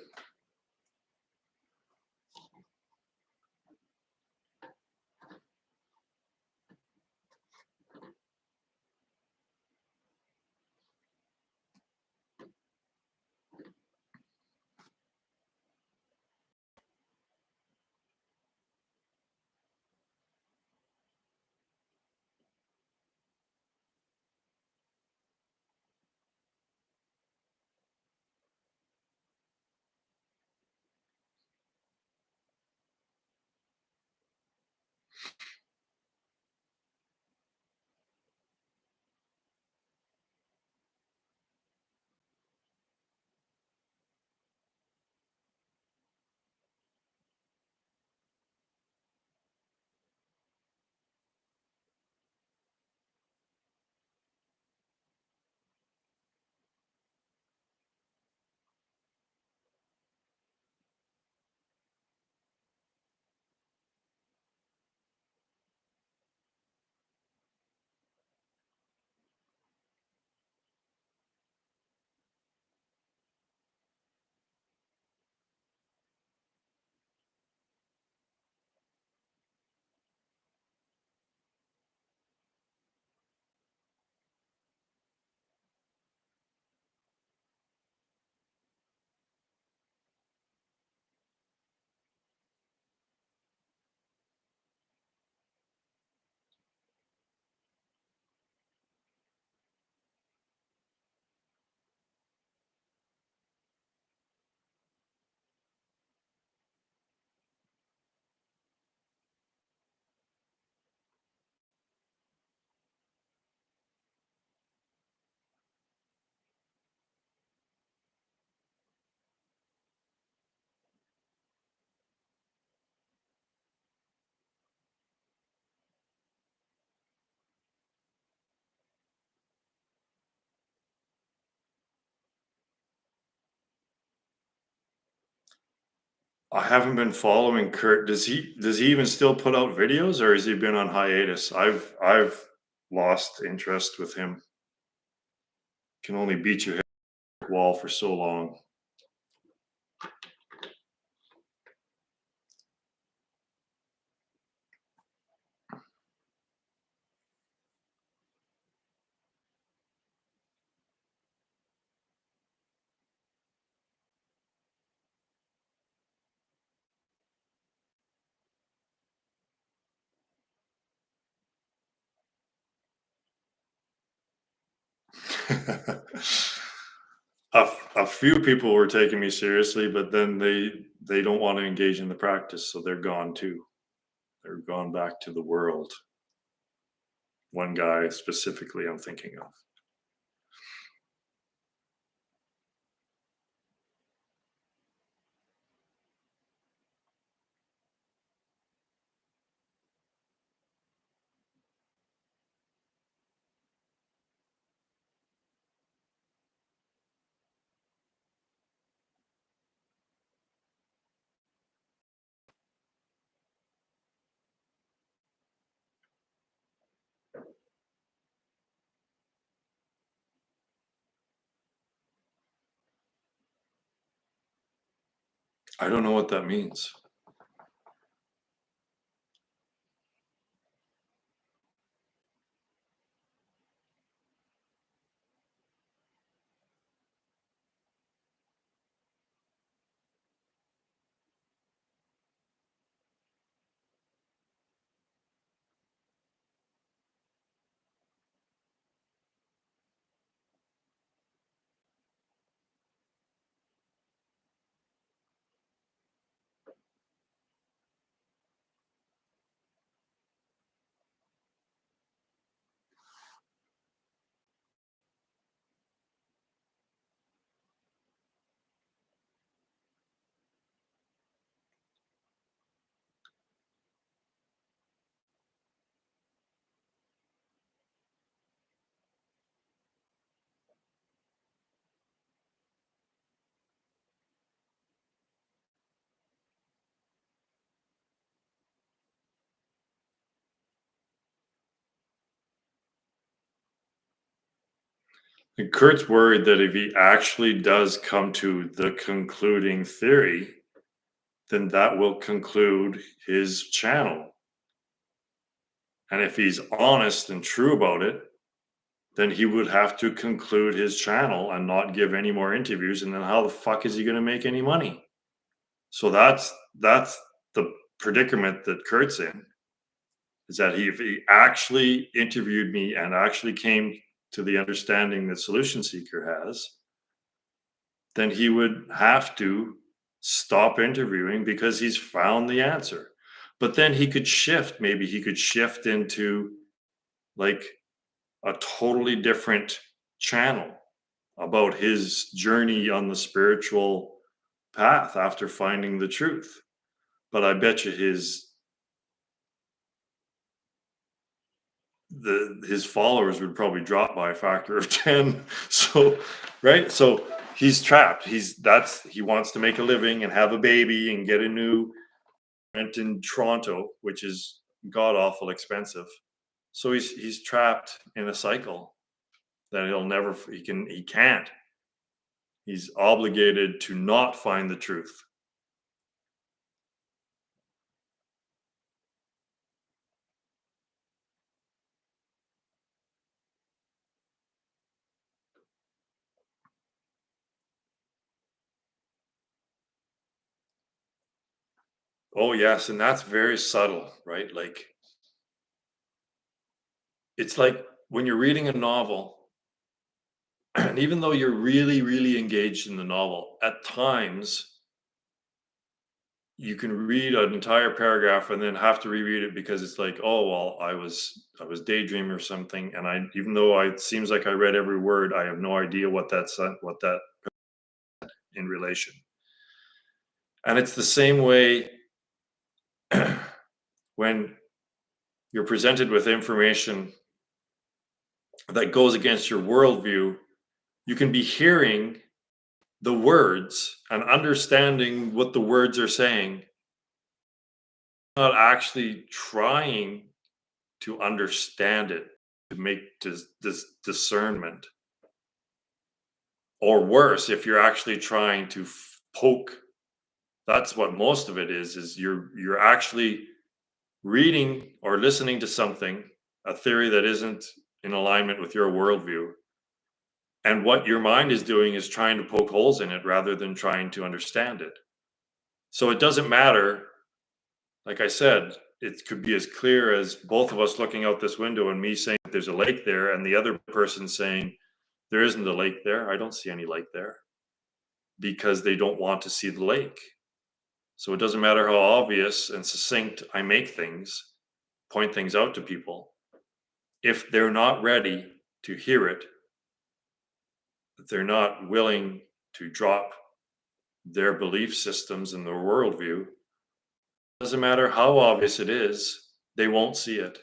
I haven't been following Kurt. Does he even still put out videos, or has he been on hiatus? I've lost interest with him. Can only beat you hit a wall for so long. A few people were taking me seriously, but then they don't want to engage in the practice, so they're gone too. They're gone back to the world. One guy specifically I'm thinking of. I don't know what that means. And Kurt's worried that if he actually does come to the concluding theory, then that will conclude his channel. And if he's honest and true about it, then he would have to conclude his channel and not give any more interviews. And then how the fuck is he going to make any money? So that's the predicament that Kurt's in, is that if he actually interviewed me and actually came to the understanding that Solution Seeker has, then he would have to stop interviewing because he's found the answer. But then he could shift. Maybe he could shift into like a totally different channel about his journey on the spiritual path after finding the truth. But I bet you his followers would probably drop by a factor of 10. So right, so he's trapped. He wants to make a living and have a baby and get a new rent in Toronto, which is god awful expensive. So he's trapped in a cycle that he can't. He's obligated to not find the truth. Oh yes, and that's very subtle, right? Like it's like when you're reading a novel, and even though you're really, really engaged in the novel, at times you can read an entire paragraph and then have to reread it because it's like, oh well, I was daydreaming or something, and I even though it seems like I read every word, I have no idea what that in relation. And it's the same way when you're presented with information that goes against your worldview. You can be hearing the words and understanding what the words are saying, not actually trying to understand it, to make this discernment. Or worse, if you're actually trying to poke, that's what most of it is you're actually reading or listening to something, a theory that isn't in alignment with your worldview. And what your mind is doing is trying to poke holes in it rather than trying to understand it. So it doesn't matter. Like I said, it could be as clear as both of us looking out this window and me saying there's a lake there, and the other person saying there isn't a lake there. I don't see any lake there, because they don't want to see the lake. So it doesn't matter how obvious and succinct I make things, point things out to people. If they're not ready to hear it, if they're not willing to drop their belief systems and their worldview, doesn't matter how obvious it is, they won't see it.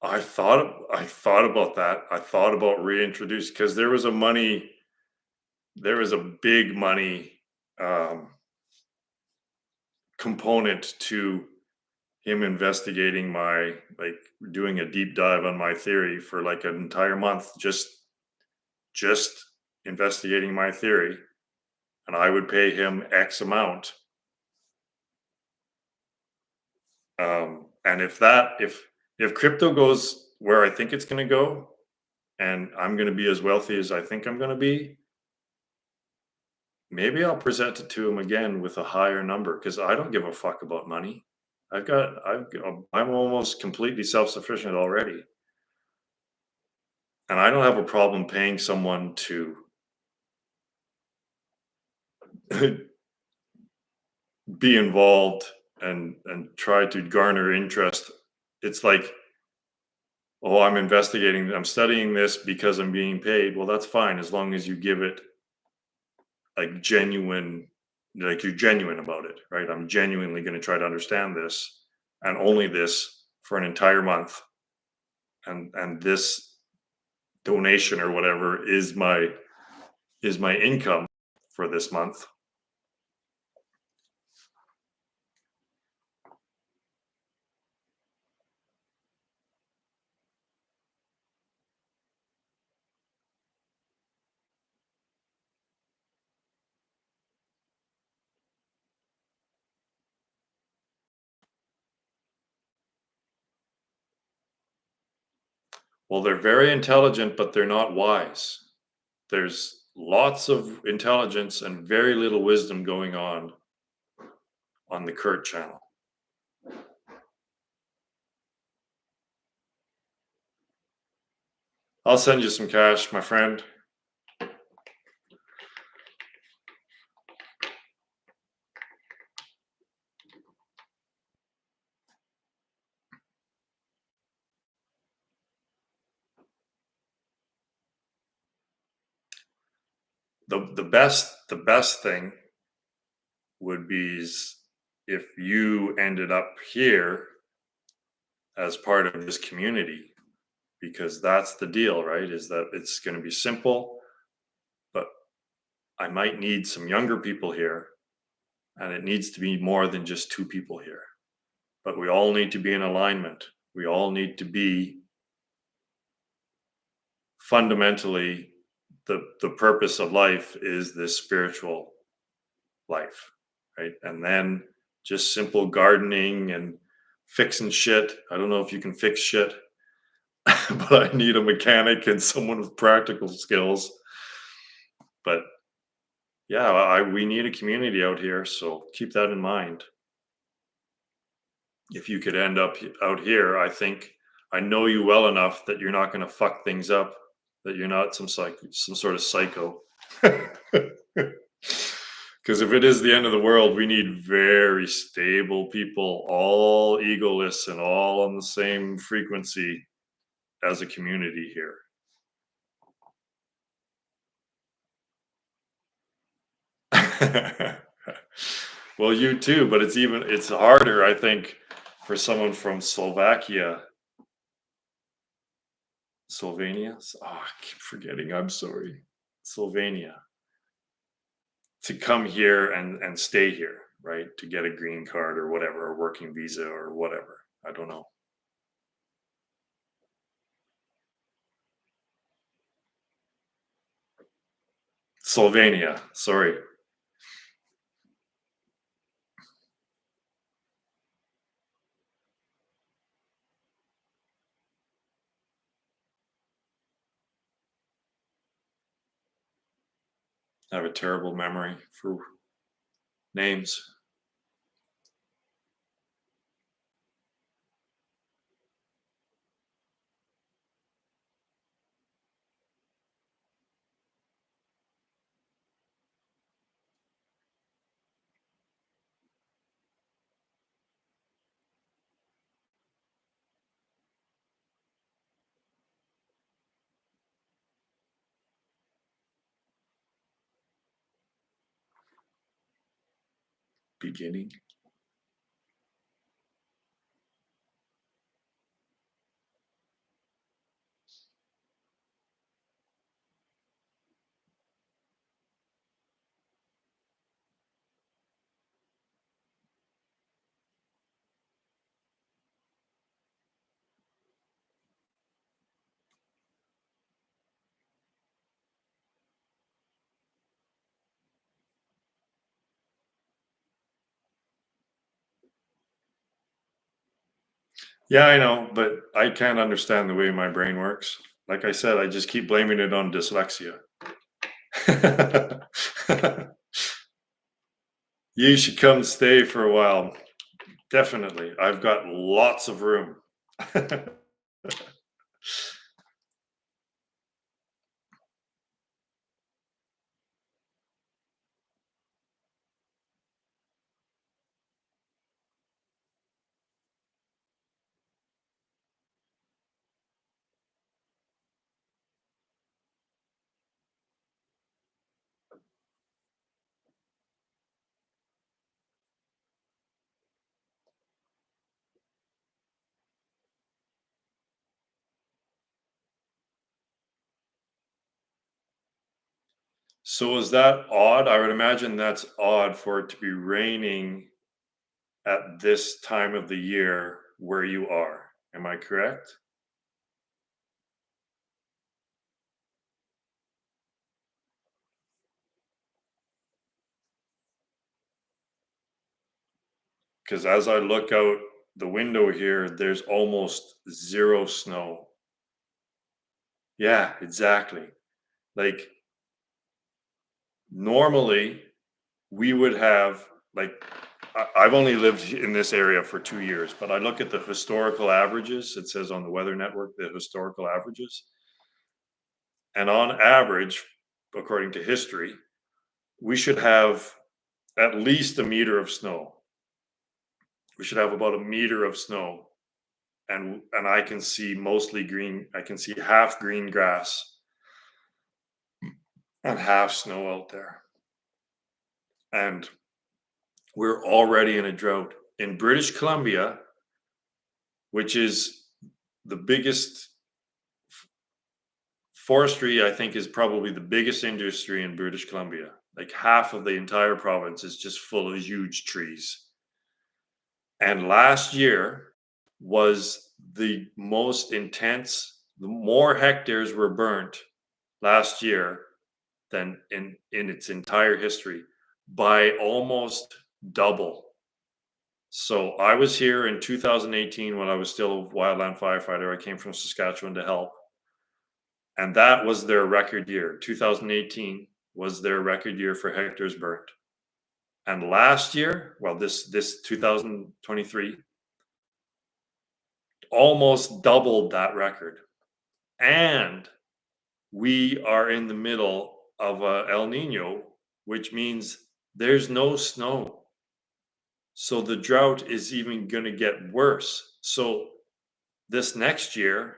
I thought about that. I thought about reintroduce because there was a big money um, component to him investigating my like doing a deep dive on my theory for like an entire month, just investigating my theory, and I would pay him X amount. And if crypto goes where I think it's going to go, and I'm going to be as wealthy as I think I'm going to be, maybe I'll present it to him again with a higher number because I don't give a fuck about money. I'm almost completely self-sufficient already, and I don't have a problem paying someone to be involved and try to garner interest. It's like, oh, I'm studying this because I'm being paid. Well, that's fine as long as you give it like genuine, like you're genuine about it, right? I'm genuinely going to try to understand this and only this for an entire month, and this donation or whatever is my income for this month. Well, they're very intelligent, but they're not wise. There's lots of intelligence and very little wisdom going on the Kurt channel. I'll send you some cash, my friend. The best thing would be if you ended up here as part of this community, because that's the deal, right? Is that it's going to be simple, but I might need some younger people here, and it needs to be more than just two people here. But we all need to be in alignment. We all need to be fundamentally the purpose of life is this spiritual life, right? And then just simple gardening and fixing shit. I don't know if you can fix shit, but I need a mechanic and someone with practical skills. But yeah, we need a community out here, so keep that in mind. If you could end up out here, I think I know you well enough that you're not going to fuck things up, that you're not some sort of psycho. Because if it is the end of the world, we need very stable people, all egoless and all on the same frequency as a community here. Well, you too, but it's harder, I think, for someone from Slovenia. Oh, I keep forgetting. I'm sorry. Slovenia. To come here and stay here, right? To get a green card or whatever, a working visa or whatever. I don't know. Slovenia. Sorry. I have a terrible memory for names. Beginning. Yeah, I know, but I can't understand the way my brain works. Like I said, I just keep blaming it on dyslexia. You should come stay for a while. Definitely. I've got lots of room. So is that odd? I would imagine that's odd for it to be raining at this time of the year where you are. Am I correct? Because as I look out the window here, there's almost zero snow. Yeah, exactly. Like normally we would have like I've only lived in this area for 2 years, but I look at the historical averages. It says on the Weather Network the historical averages, and on average, according to history, we should have at least a meter of snow. We should have about a meter of snow, and I can see mostly green. I can see half green grass and half snow out there, and we're already in a drought in British Columbia, which is the biggest forestry. I think is probably the biggest industry in British Columbia. Like half of the entire province is just full of huge trees. And last year was the most intense. The more hectares were burnt last year than in its entire history by almost double. So I was here in 2018 when I was still a wildland firefighter. I came from Saskatchewan to help, and that was their record year. 2018 was their record year for hectares burnt. And last year, well, this 2023 almost doubled that record. And we are in the middle of a El Nino, which means there's no snow. So the drought is even going to get worse. So this next year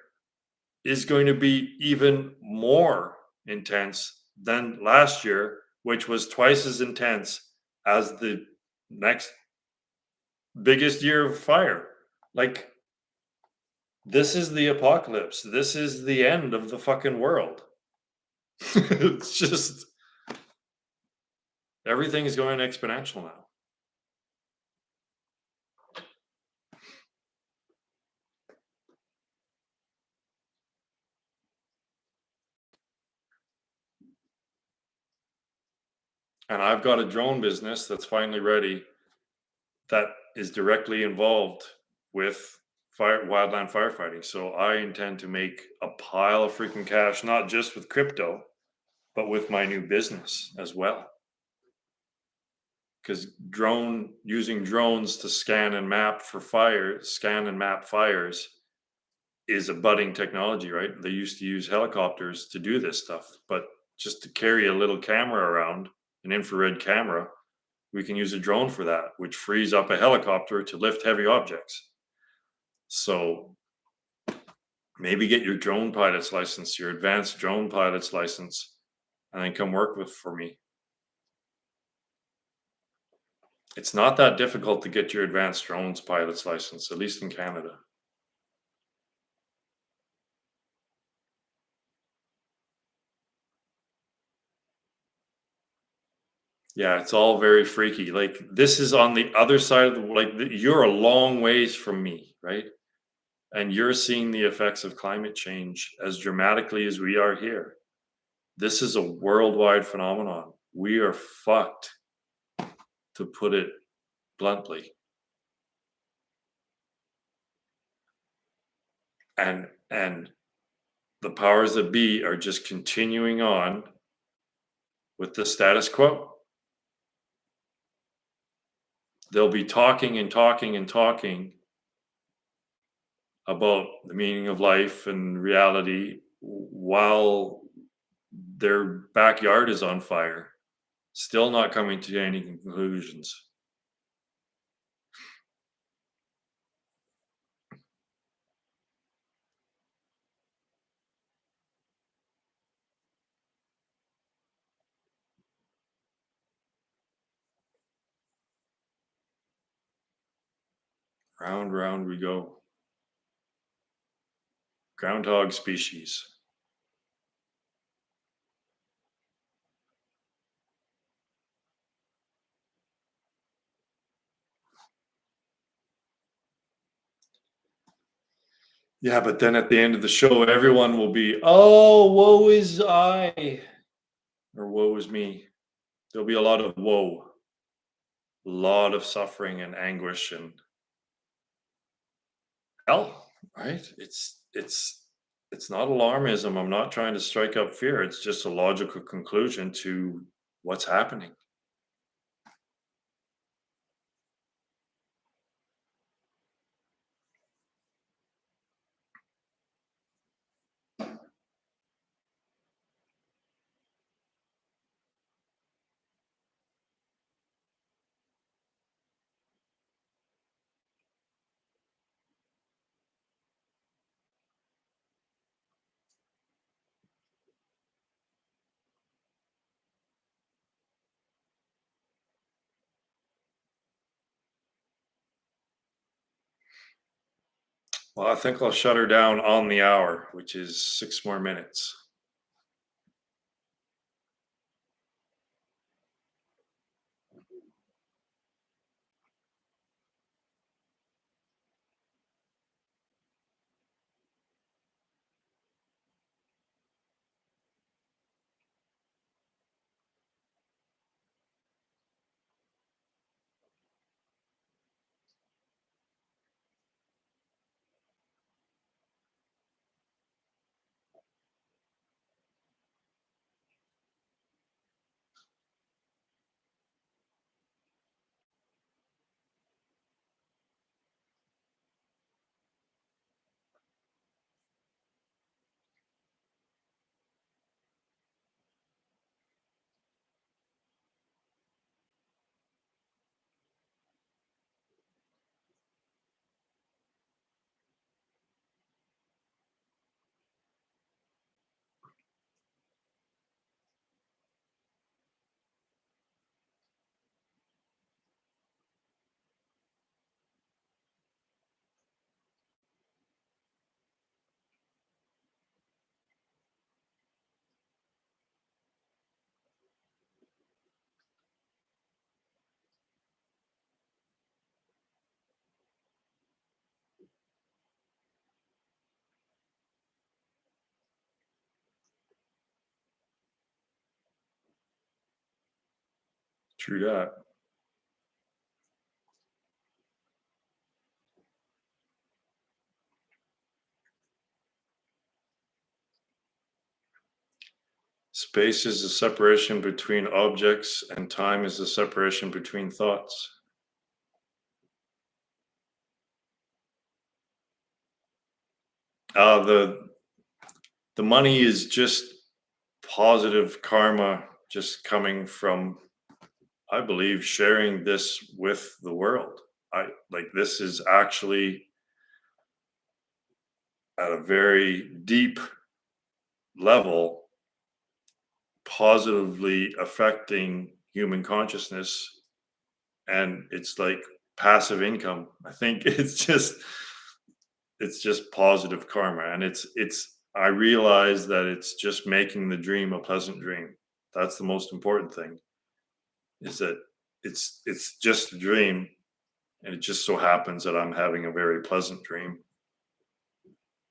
is going to be even more intense than last year, which was twice as intense as the next biggest year of fire. Like, this is the apocalypse. This is the end of the fucking world. It's just everything is going exponential now. And I've got a drone business that's finally ready that is directly involved with wildland firefighting. So I intend to make a pile of freaking cash, not just with crypto, but with my new business as well. Because using drones to scan and map fires is a budding technology, right? They used to use helicopters to do this stuff, but just to carry a little camera around, an infrared camera, we can use a drone for that, which frees up a helicopter to lift heavy objects. So maybe get your drone pilot's license, your advanced drone pilot's license, and then come work with for me. It's not that difficult to get your advanced drones pilot's license, at least in Canada. Yeah, it's all very freaky. Like this is on the other side of the you're a long ways from me, right? And you're seeing the effects of climate change as dramatically as we are here. This is a worldwide phenomenon. We are fucked, to put it bluntly. and the powers that be are just continuing on with the status quo. They'll be talking and talking and talking about the meaning of life and reality while their backyard is on fire, still not coming to any conclusions. Round, round we go. Groundhog species. Yeah, but then at the end of the show, everyone will be, oh, woe is I, or woe is me. There'll be a lot of woe, a lot of suffering and anguish and hell, right? It's not alarmism. I'm not trying to strike up fear. It's just a logical conclusion to what's happening. Well, I think I'll shut her down on the hour, which is 6 more minutes. True that. Space is the separation between objects, and time is the separation between thoughts. The money is just positive karma, just coming from, I believe, sharing this with the world. I like this is actually at a very deep level positively affecting human consciousness, and it's like passive income. I think it's just positive karma, and it's I realize that it's just making the dream a pleasant dream. That's the most important thing, is that it's just a dream, and it just so happens that I'm having a very pleasant dream,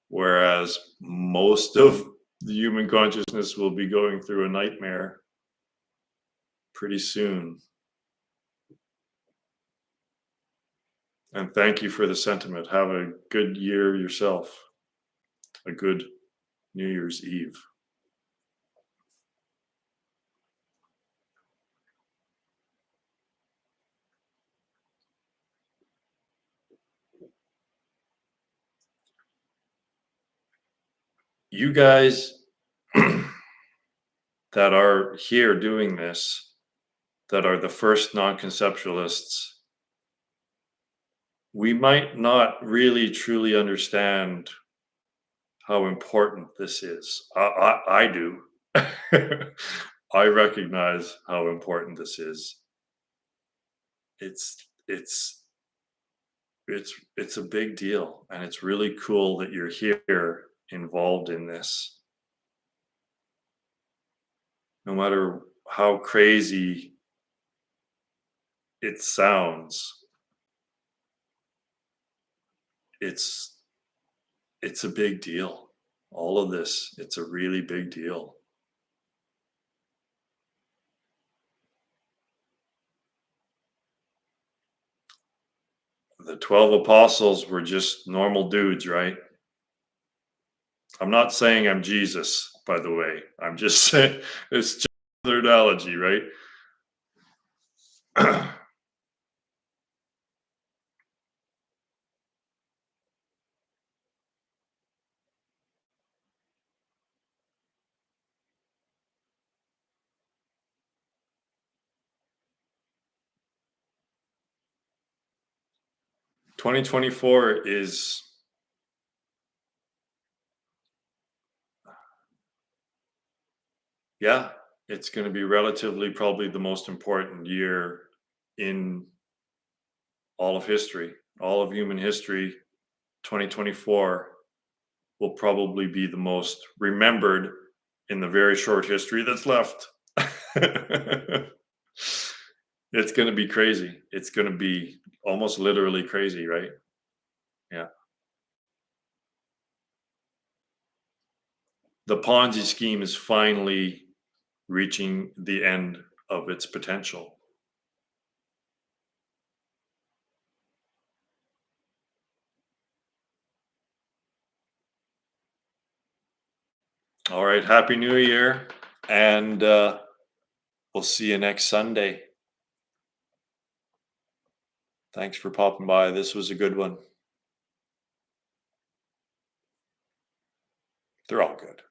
whereas most of the human consciousness will be going through a nightmare pretty soon. And thank you for the sentiment. Have a good year yourself. a good New Year's Eve. You guys that are here doing this, that are the first non-conceptualists, we might not really truly understand how important this is. I do. I recognize how important this is. It's it's it's a big deal, and it's really cool that you're here involved in this. No matter how crazy it sounds, it's it's a big deal. All of this, it's a really big deal. The 12 apostles were just normal dudes, right? I'm not saying I'm Jesus, by the way. I'm just saying it's just another analogy, right? 2024 is, yeah, it's going to be relatively probably the most important year in all of history, all of human history. 2024 will probably be the most remembered in the very short history that's left. It's going to be crazy. It's going to be almost literally crazy, right? Yeah. The Ponzi scheme is finally reaching the end of its potential. All right. Happy New Year. And we'll see you next Sunday. Thanks for popping by. This was a good one. They're all good.